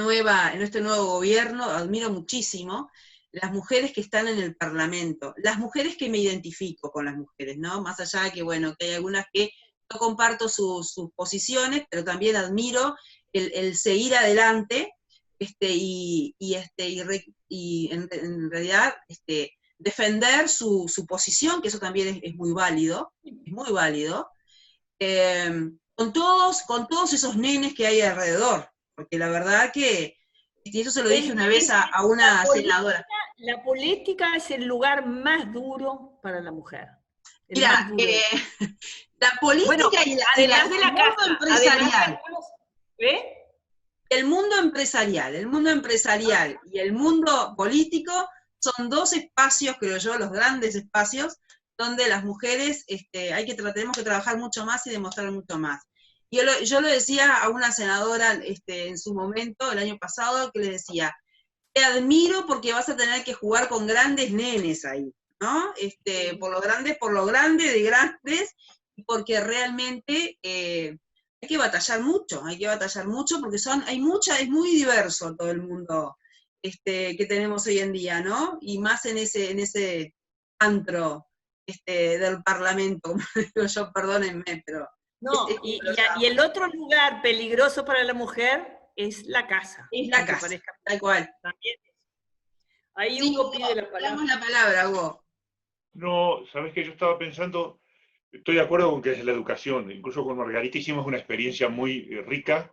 D: nuevo gobierno, admiro muchísimo las mujeres que están en el Parlamento, las mujeres que me identifico con las mujeres, ¿no? Más allá de que, bueno, que hay algunas que no comparto sus posiciones, pero también admiro el seguir adelante, y en realidad defender su posición, que eso también es muy válido, con todos esos nenes que hay alrededor, porque la verdad que, y eso se lo dije una vez a una senadora.
B: La política es el lugar más duro para la mujer.
D: Mira, la política, bueno, y
B: además de la
D: mundo
B: casa,
D: empresarial.
B: El
D: mundo empresarial y el mundo político son dos espacios, creo yo, los grandes espacios, donde las mujeres tenemos que trabajar mucho más y demostrar mucho más. Y yo lo decía a una senadora en su momento, el año pasado, que le decía, te admiro porque vas a tener que jugar con grandes nenes ahí, ¿no? Por lo grande de grandes, porque realmente hay que batallar mucho porque es muy diverso todo el mundo que tenemos hoy en día, ¿no? Y más en ese antro del Parlamento, como digo yo, perdónenme, pero...
B: No, y el otro lugar peligroso para la mujer es la casa.
D: Es la casa, tal cual.
B: También. Ahí
D: sí,
B: Hugo pide la palabra.
D: Damos la palabra, Hugo.
C: No, sabes que yo estaba pensando, estoy de acuerdo con que es la educación, incluso con Margarita hicimos una experiencia muy rica,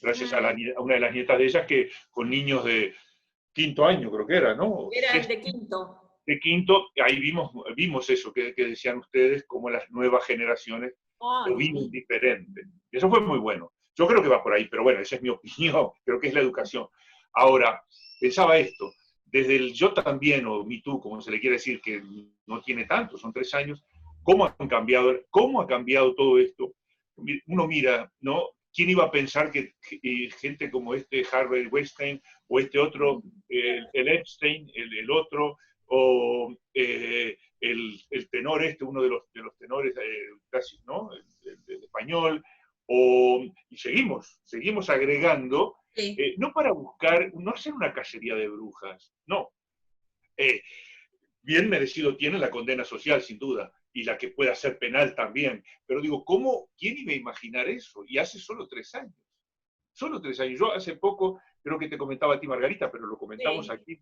C: gracias a una de las nietas de ellas, que con niños de 5º año, creo que era, ¿no?
B: Era de quinto.
C: De quinto, ahí vimos eso que decían ustedes, como las nuevas generaciones lo viven diferente. Y eso fue muy bueno. Yo creo que va por ahí, pero bueno, esa es mi opinión, creo que es la educación. Ahora, pensaba esto, desde el yo también, o me too, como se le quiere decir, que no tiene tanto, son 3 años, ¿cómo ha cambiado todo esto? Uno mira, ¿no? ¿Quién iba a pensar que gente como Harvey Weinstein, o otro, el Epstein, el otro, o el tenor uno de los tenores casi, ¿no? El español, y seguimos agregando, sí. No para buscar, no hacer una cacería de brujas, no. Bien merecido tiene la condena social, sin duda, y la que pueda ser penal también, pero digo, ¿quién iba a imaginar eso? Y hace solo 3 años. Solo 3 años. Yo hace poco, creo que te comentaba a ti, Margarita, pero lo comentamos aquí.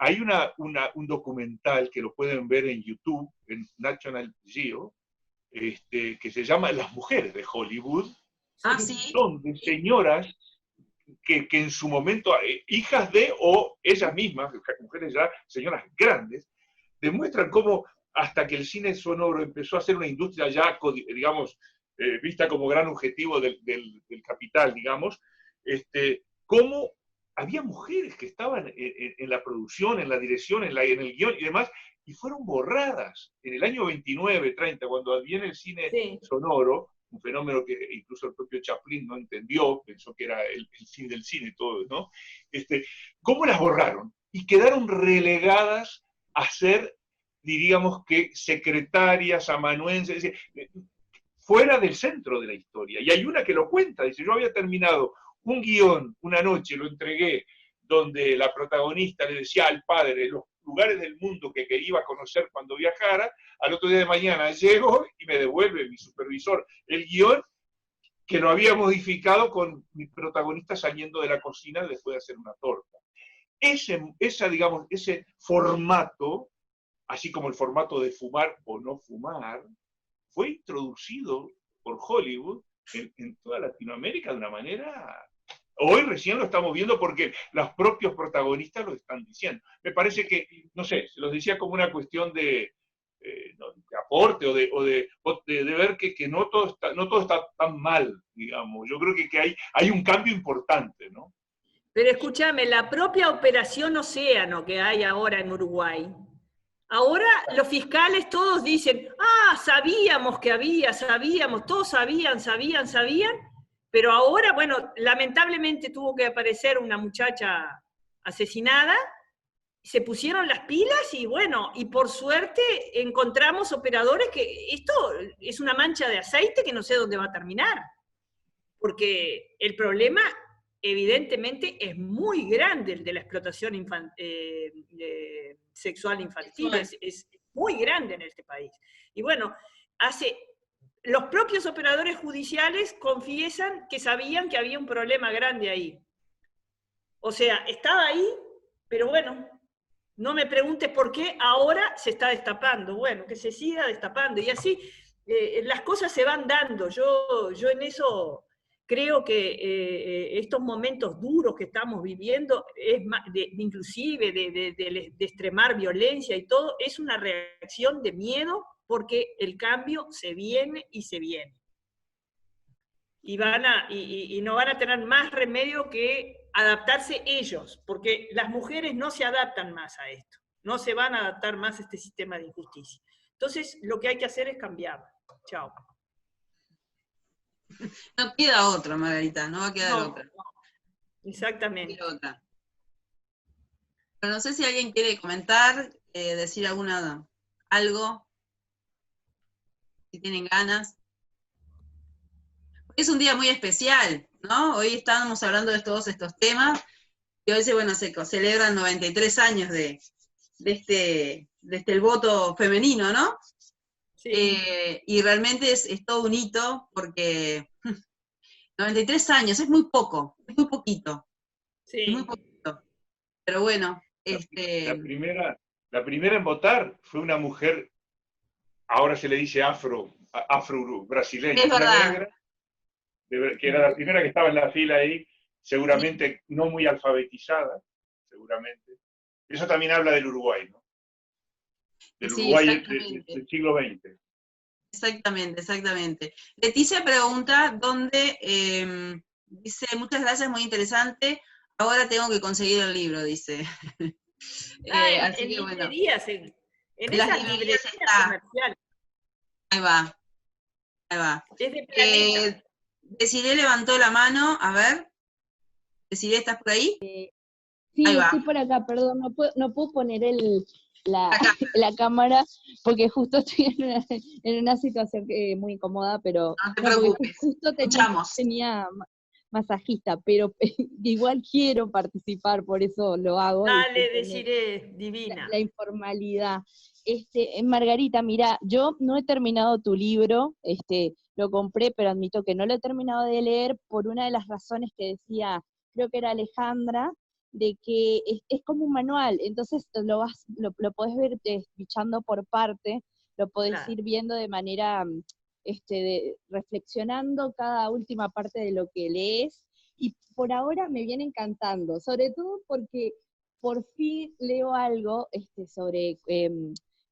C: Hay un documental que lo pueden ver en YouTube, en National Geo, que se llama Las mujeres de Hollywood.
D: ¿Sí?
C: Donde señoras que en su momento, hijas de o ellas mismas, mujeres ya, señoras grandes, demuestran cómo hasta que el cine sonoro empezó a ser una industria ya, digamos, vista como gran objetivo del capital, digamos, cómo había mujeres que estaban en la producción, en la dirección, en el guión y demás, y fueron borradas en el año 29, 30, cuando viene el cine sonoro, un fenómeno que incluso el propio Chaplin no entendió, pensó que era el fin del cine y todo, ¿no? ¿Cómo las borraron? Y quedaron relegadas a ser, diríamos que, secretarias, amanuenses, fuera del centro de la historia. Y hay una que lo cuenta, dice, yo había terminado un guión una noche, lo entregué, donde la protagonista le decía al padre los lugares del mundo que iba a conocer cuando viajara, al otro día de mañana llego y me devuelve mi supervisor el guión que lo había modificado con mi protagonista saliendo de la cocina después de hacer una torta. Ese formato, así como el formato de fumar o no fumar, fue introducido por Hollywood en toda Latinoamérica de una manera Hoy recién lo estamos viendo porque los propios protagonistas lo están diciendo. Me parece que, no sé, se los decía como una cuestión de aporte o de ver que no todo está tan mal, digamos. Yo creo que hay un cambio importante, ¿no?
B: Pero escúchame, la propia Operación Océano que hay ahora en Uruguay, ahora los fiscales todos dicen, sabíamos que había, sabíamos, todos sabían, pero ahora, bueno, lamentablemente tuvo que aparecer una muchacha asesinada, se pusieron las pilas y bueno, y por suerte encontramos operadores que esto es una mancha de aceite que no sé dónde va a terminar, porque el problema evidentemente es muy grande, el de la explotación sexual infantil, es muy grande en este país. Y bueno, los propios operadores judiciales confiesan que sabían que había un problema grande ahí. O sea, estaba ahí, pero bueno, no me preguntes por qué ahora se está destapando. Bueno, que se siga destapando. Y así las cosas se van dando. Yo en eso creo que estos momentos duros que estamos viviendo, inclusive de extremar violencia y todo, es una reacción de miedo porque el cambio se viene y se viene. Y no van a tener más remedio que adaptarse ellos, porque las mujeres no se adaptan más a esto, no se van a adaptar más a este sistema de injusticia. Entonces, lo que hay que hacer es cambiar. Chao.
D: No queda otra, Margarita, no va a quedar otra.
B: No, exactamente.
D: No otra. Pero no sé si alguien quiere comentar, decir algo, si tienen ganas. Es un día muy especial, ¿no? Hoy estábamos hablando de todos estos temas, y hoy bueno, se celebran 93 años de el voto femenino, ¿no? Sí. Y realmente es todo un hito, porque 93 años, es muy poco, es muy poquito. Sí. Es muy poquito. Pero bueno,
C: La primera en votar fue una mujer, ahora se le dice afro-brasileña, una negra, que era la primera que estaba en la fila ahí, seguramente no muy alfabetizada, seguramente. Eso también habla del Uruguay, ¿no? Del Uruguay del siglo XX.
D: Exactamente. Leticia pregunta dónde, dice, muchas gracias, muy interesante, ahora tengo que conseguir el libro, dice.
B: Así en librerías, bueno, en esas librerías comerciales.
D: Ahí va. Desiree levantó la mano, a ver. Desiree, ¿estás por ahí?
G: Sí, estoy por acá, perdón, no puedo poner la cámara porque justo estoy en una situación muy incómoda, pero
D: no te preocupes.
G: Justo tenía masajista, pero igual quiero participar, por eso lo hago.
B: Dale, Desiree, divina.
G: La informalidad. Margarita, mira, yo no he terminado tu libro, lo compré, pero admito que no lo he terminado de leer por una de las razones que decía, creo que era Alejandra, de que es como un manual, entonces lo podés ver fichando por parte, lo podés ir viendo de manera, reflexionando cada última parte de lo que lees, y por ahora me viene encantando, sobre todo porque por fin leo algo sobre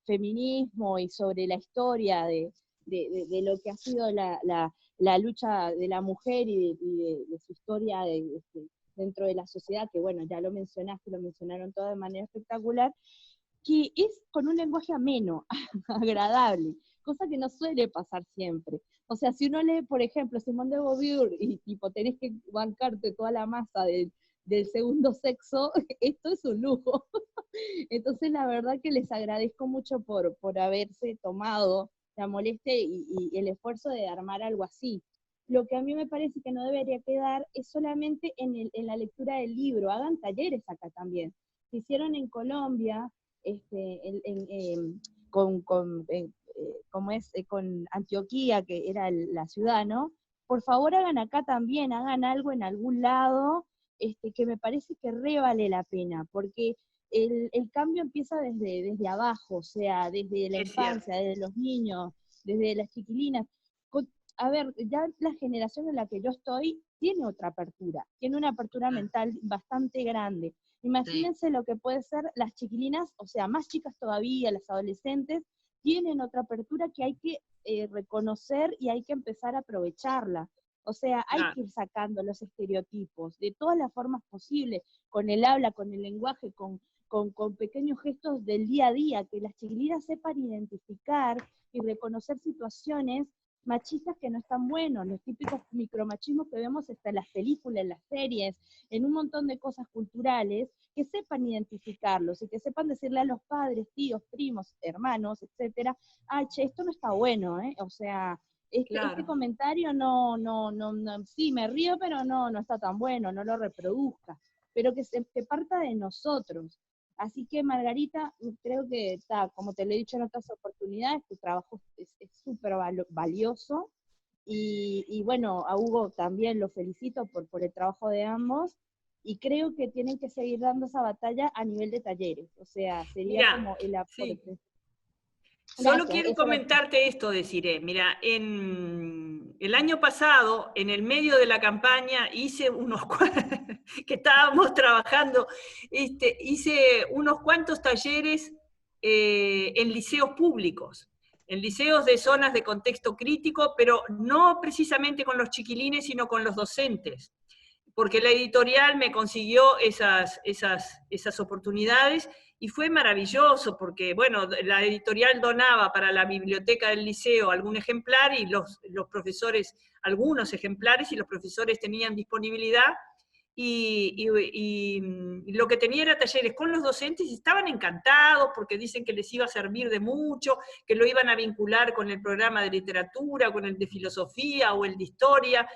G: feminismo y sobre la historia de lo que ha sido la lucha de la mujer y de su historia dentro de la sociedad, que bueno, ya lo mencionaste, lo mencionaron todo de manera espectacular, que es con un lenguaje ameno, agradable, cosa que no suele pasar siempre. O sea, si uno lee, por ejemplo, Simone de Beauvoir y tipo tenés que bancarte toda la masa del segundo sexo, esto es un lujo. Entonces la verdad que les agradezco mucho por haberse tomado la molestia y el esfuerzo de armar algo así. Lo que a mí me parece que no debería quedar es solamente en la lectura del libro, hagan talleres acá también. Se hicieron en Colombia, con Antioquía, que era la ciudad, ¿no? Por favor hagan acá también, hagan algo en algún lado, que me parece que re vale la pena, porque el cambio empieza desde abajo, o sea, desde la infancia, desde los niños, desde las chiquilinas. a ver, ya la generación en la que yo estoy tiene otra apertura, tiene una apertura mental bastante grande. Imagínense lo que puede ser las chiquilinas, o sea, más chicas todavía, las adolescentes, tienen otra apertura que hay que reconocer y hay que empezar a aprovecharla. O sea, hay que ir sacando los estereotipos de todas las formas posibles, con el habla, con el lenguaje, con pequeños gestos del día a día, que las chiquilinas sepan identificar y reconocer situaciones machistas que no están buenos, los típicos micromachismos que vemos hasta en las películas, en las series, en un montón de cosas culturales, que sepan identificarlos y que sepan decirle a los padres, tíos, primos, hermanos, etcétera, che, esto no está bueno, o sea, este comentario no, sí, me río, pero no está tan bueno, no lo reproduzca, pero que parta de nosotros. Así que, Margarita, creo que está, como te lo he dicho en otras oportunidades, tu trabajo es súper valioso. Y bueno, a Hugo también lo felicito por el trabajo de ambos. Y creo que tienen que seguir dando esa batalla a nivel de talleres. O sea, sería como el aporte.
B: Sí. Solo quiero comentarte esto, Desiree. Mira, en el año pasado, en el medio de la campaña, hice que estábamos trabajando, hice unos cuantos talleres en liceos públicos, en liceos de zonas de contexto crítico, pero no precisamente con los chiquilines, sino con los docentes, porque la editorial me consiguió esas oportunidades, y fue maravilloso, porque, bueno, la editorial donaba para la biblioteca del liceo algún ejemplar, y los profesores, algunos ejemplares, y los profesores tenían disponibilidad, y lo que tenía era talleres con los docentes, y estaban encantados, porque dicen que les iba a servir de mucho, que lo iban a vincular con el programa de literatura, con el de filosofía, o el de historia.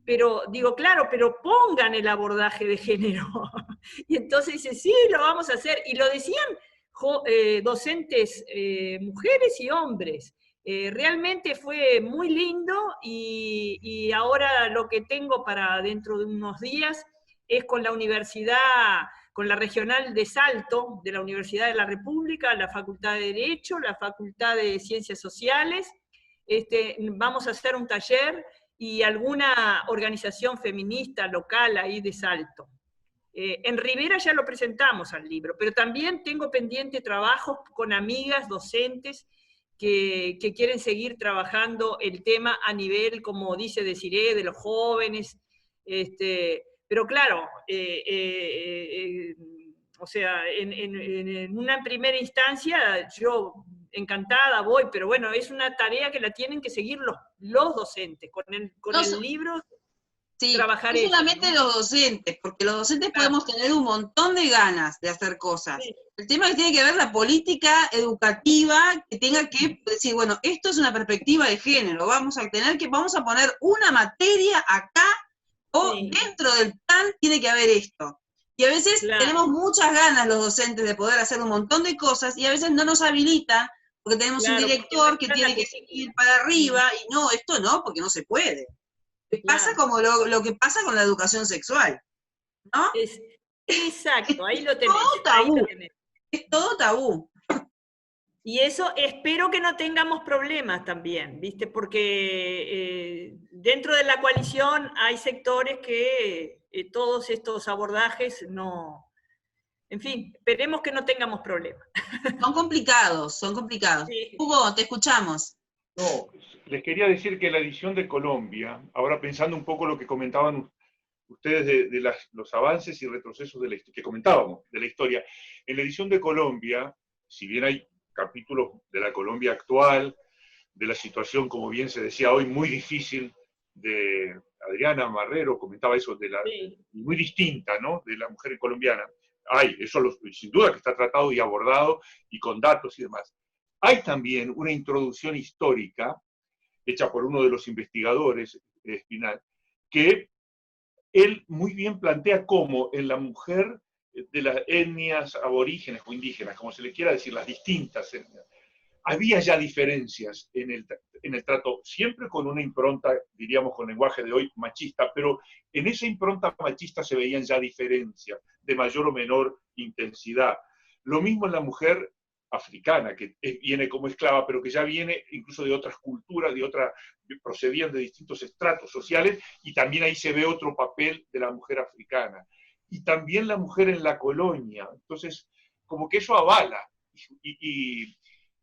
B: Pero digo, claro, pero pongan el abordaje de género. Y entonces dice, sí, lo vamos a hacer. Y lo decían docentes mujeres y hombres. Realmente fue muy lindo, y ahora lo que tengo para dentro de unos días es con la universidad, con la regional de Salto, de la Universidad de la República, la Facultad de Derecho, la Facultad de Ciencias Sociales. Vamos a hacer un taller, y alguna organización feminista local ahí de Salto. En Rivera ya lo presentamos al libro, pero también tengo pendiente trabajos con amigas docentes que quieren seguir trabajando el tema a nivel, como dice Desiree, de los jóvenes. Pero claro, o sea, en una primera instancia, yo encantada voy, pero bueno, es una tarea que la tienen que seguir los docentes, con el libro,
D: sí,
B: trabajar
D: no solamente
B: eso, ¿no?
D: los docentes, porque los docentes podemos tener un montón de ganas de hacer cosas. Sí. El tema es que tiene que ver la política educativa, que tenga que decir, bueno, esto es una perspectiva de género, vamos a poner una materia acá, o dentro del plan tiene que haber esto. Y a veces tenemos muchas ganas los docentes de poder hacer un montón de cosas, y a veces no nos habilitan, porque tenemos un director que tiene que ir para arriba, y no, esto no, porque no se puede. Pasa como lo que pasa con la educación sexual, ¿no?
B: Exacto, ahí lo tenés.
D: Todo tabú. Es todo tabú.
B: Y eso espero que no tengamos problemas también, ¿viste? Porque dentro de la coalición hay sectores que todos estos abordajes no... En fin, esperemos que no tengamos problemas.
D: Son complicados, son complicados. Sí. Hugo, te escuchamos.
C: No, les quería decir que la edición de Colombia, ahora pensando un poco lo que comentaban ustedes de los avances y retrocesos que comentábamos de la historia, en la edición de Colombia, si bien hay capítulos de la Colombia actual, de la situación, como bien se decía hoy, muy difícil, de Adriana Marrero, comentaba eso, muy distinta, ¿no?, de la mujer colombiana. Eso sin duda que está tratado y abordado, y con datos y demás. Hay también una introducción histórica, hecha por uno de los investigadores, Espinal, que él muy bien plantea cómo en la mujer de las etnias aborígenes o indígenas, como se le quiera decir, las distintas etnias, había ya diferencias en el trato, siempre con una impronta, diríamos con lenguaje de hoy, machista, pero en esa impronta machista se veían ya diferencias de mayor o menor intensidad. Lo mismo en la mujer africana, que viene como esclava, pero que ya viene incluso de otras culturas, procedían de distintos estratos sociales, y también ahí se ve otro papel de la mujer africana. Y también la mujer en la colonia. Entonces, como que eso avala,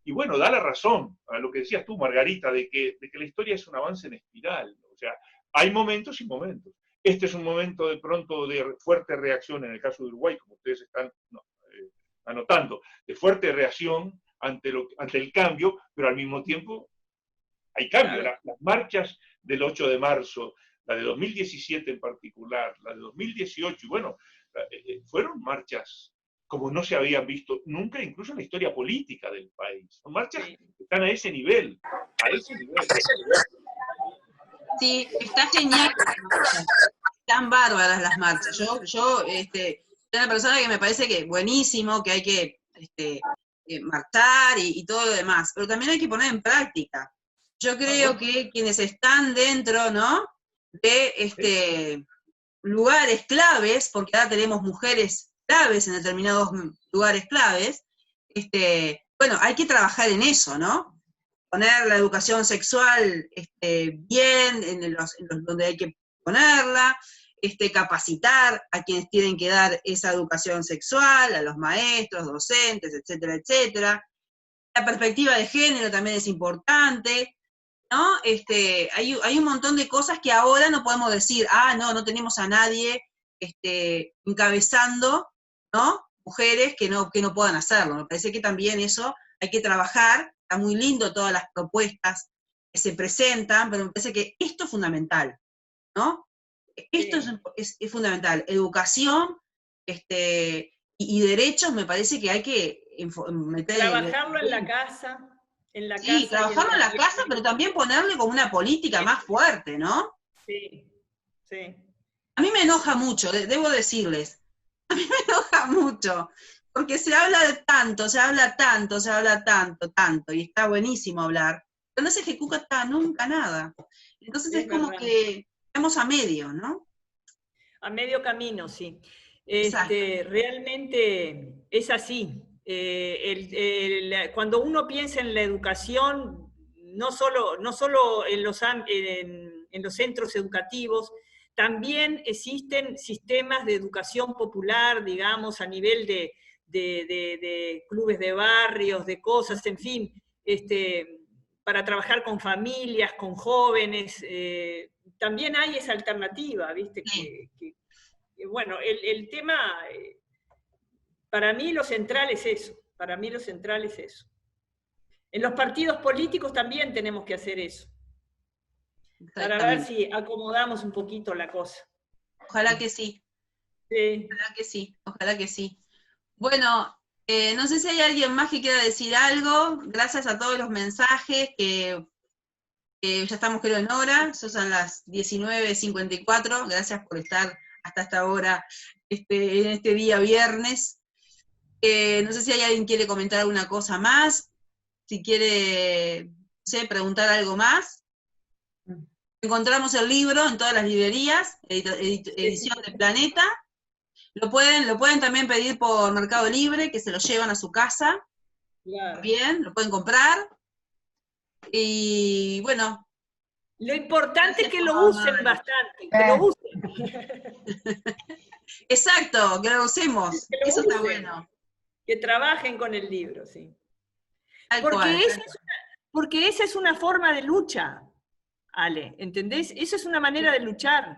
C: y bueno, da la razón a lo que decías tú, Margarita, de que la historia es un avance en espiral. O sea, hay momentos y momentos. Este es un momento de pronto de fuerte reacción en el caso de Uruguay, como ustedes están anotando, de fuerte reacción ante el cambio, pero al mismo tiempo hay cambio. Las marchas del 8 de marzo, la de 2017 en particular, la de 2018, y bueno, fueron marchas como no se habían visto nunca, incluso en la historia política del país. Son marchas que están a ese nivel,
D: Sí, está genial. Están bárbaras las marchas. Yo soy una persona que me parece que buenísimo, que hay que marchar y todo lo demás, pero también hay que poner en práctica. Yo creo que quienes están dentro, ¿no?, de lugares claves, porque ahora tenemos mujeres claves en determinados lugares claves, bueno, hay que trabajar en eso, ¿no? Poner la educación sexual bien en los donde hay que ponerla, capacitar a quienes tienen que dar esa educación sexual, a los maestros, docentes, etcétera, etcétera. La perspectiva de género también es importante, ¿no? Hay un montón de cosas que ahora no podemos decir, no tenemos a nadie encabezando, ¿no?, mujeres que no puedan hacerlo. Me parece que también eso hay que trabajar. Está muy lindo todas las propuestas que se presentan, pero me parece que esto es fundamental, ¿no? Esto es fundamental. Educación y derechos, me parece que hay que meter...
B: Trabajarlo en la casa.
D: Sí, trabajarlo en la casa, pero también ponerle como una política más fuerte, ¿no?
B: Sí, sí.
D: A mí me enoja mucho, debo decirles. A mí me enoja mucho, porque se habla tanto, y está buenísimo hablar, pero no se ejecuta nunca nada. Entonces es como que estamos a medio, ¿no?
B: A medio camino, sí. Realmente es así. Cuando uno piensa en la educación, no solo en los centros educativos, también existen sistemas de educación popular, digamos, a nivel de clubes de barrios, de cosas, en fin, para trabajar con familias, con jóvenes. También hay esa alternativa, ¿viste? Bueno, el tema, para mí lo central es eso, En los partidos políticos también tenemos que hacer eso, para ver si acomodamos un poquito la cosa.
D: Ojalá que sí.
B: Sí.
D: Ojalá que sí. Bueno, no sé si hay alguien más que quiera decir algo. Gracias a todos los mensajes que ya estamos, creo, en hora. Son las 19:54. Gracias por estar hasta esta hora en este día viernes. No sé si hay alguien que quiere comentar alguna cosa más, si quiere, no sé, preguntar algo más. Encontramos el libro en todas las librerías, edición de Planeta. Lo pueden también pedir por Mercado Libre, que se lo llevan a su casa.
B: Claro.
D: Bien, lo pueden comprar. Y bueno.
B: Lo importante es que lo usen bastante, que lo usen.
D: Exacto, que lo usemos. Eso está bueno.
B: Que trabajen con el libro, sí. Porque esa es una forma de lucha, Ale, ¿entendés? Eso es una manera de luchar.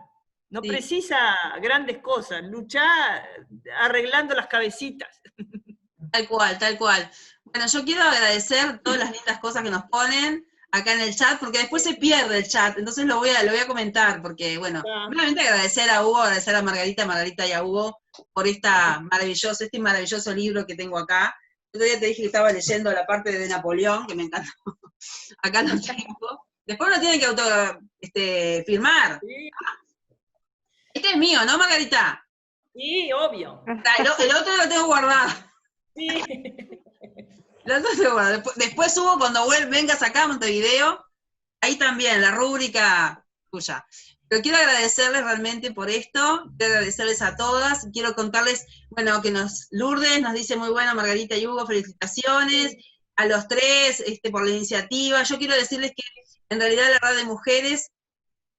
B: No precisa grandes cosas, luchar arreglando las cabecitas.
D: Tal cual. Bueno, yo quiero agradecer todas las lindas cosas que nos ponen acá en el chat, porque después se pierde el chat, entonces lo voy a comentar, porque, bueno, primeramente agradecer a Hugo, agradecer a Margarita y a Hugo por este maravilloso libro que tengo acá. El otro día te dije que estaba leyendo la parte de Napoleón, que me encantó. Acá lo tengo. Después lo tienen que firmar.
B: Sí.
D: Este es mío, ¿no, Margarita?
B: Sí, obvio.
D: El otro lo tengo guardado.
B: Sí.
D: Después Hugo, cuando vengas acá a Montevideo, ahí también, la rúbrica tuya. Pero quiero agradecerles realmente por esto, quiero agradecerles a todas, quiero contarles, bueno, que Lourdes nos dice muy bueno, Margarita y Hugo, felicitaciones, a los tres por la iniciativa. Yo quiero decirles que en realidad la red de mujeres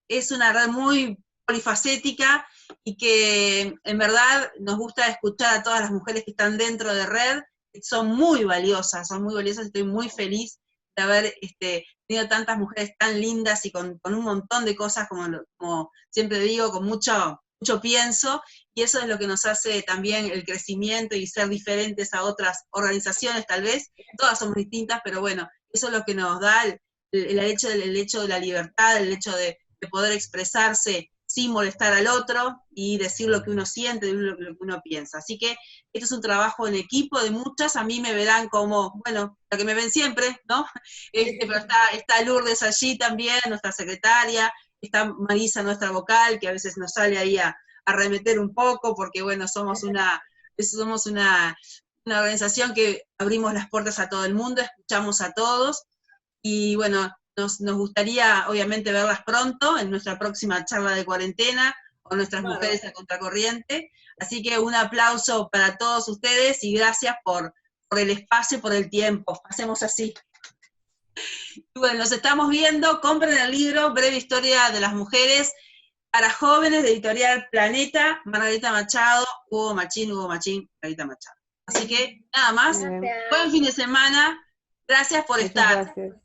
D: es una red muy polifacética y que en verdad nos gusta escuchar a todas las mujeres que están dentro de red, son muy valiosas, estoy muy feliz de haber tenido tantas mujeres tan lindas y con un montón de cosas, como siempre digo, con mucho pienso, y eso es lo que nos hace también el crecimiento y ser diferentes a otras organizaciones tal vez, todas somos distintas, pero bueno, eso es lo que nos da el hecho de la libertad, el hecho de poder expresarse sin molestar al otro y decir lo que uno siente, lo que uno piensa. Así que esto es un trabajo en equipo de muchas, a mí me verán como, bueno, la que me ven siempre, ¿no? Pero está Lourdes allí también, nuestra secretaria, está Marisa, nuestra vocal, que a veces nos sale ahí a remeter un poco, porque bueno, somos una organización que abrimos las puertas a todo el mundo, escuchamos a todos, y bueno, nos gustaría obviamente verlas pronto en nuestra próxima charla de cuarentena, con nuestras mujeres a contracorriente. Así que un aplauso para todos ustedes y gracias por el espacio y por el tiempo. Hacemos así. Bueno, nos estamos viendo. Compren el libro Breve Historia de las Mujeres para Jóvenes de Editorial Planeta, Margarita Machado, Hugo Machín, Margarita Machado. Así que nada más. Buen fin de semana. Gracias por estar.
H: Gracias.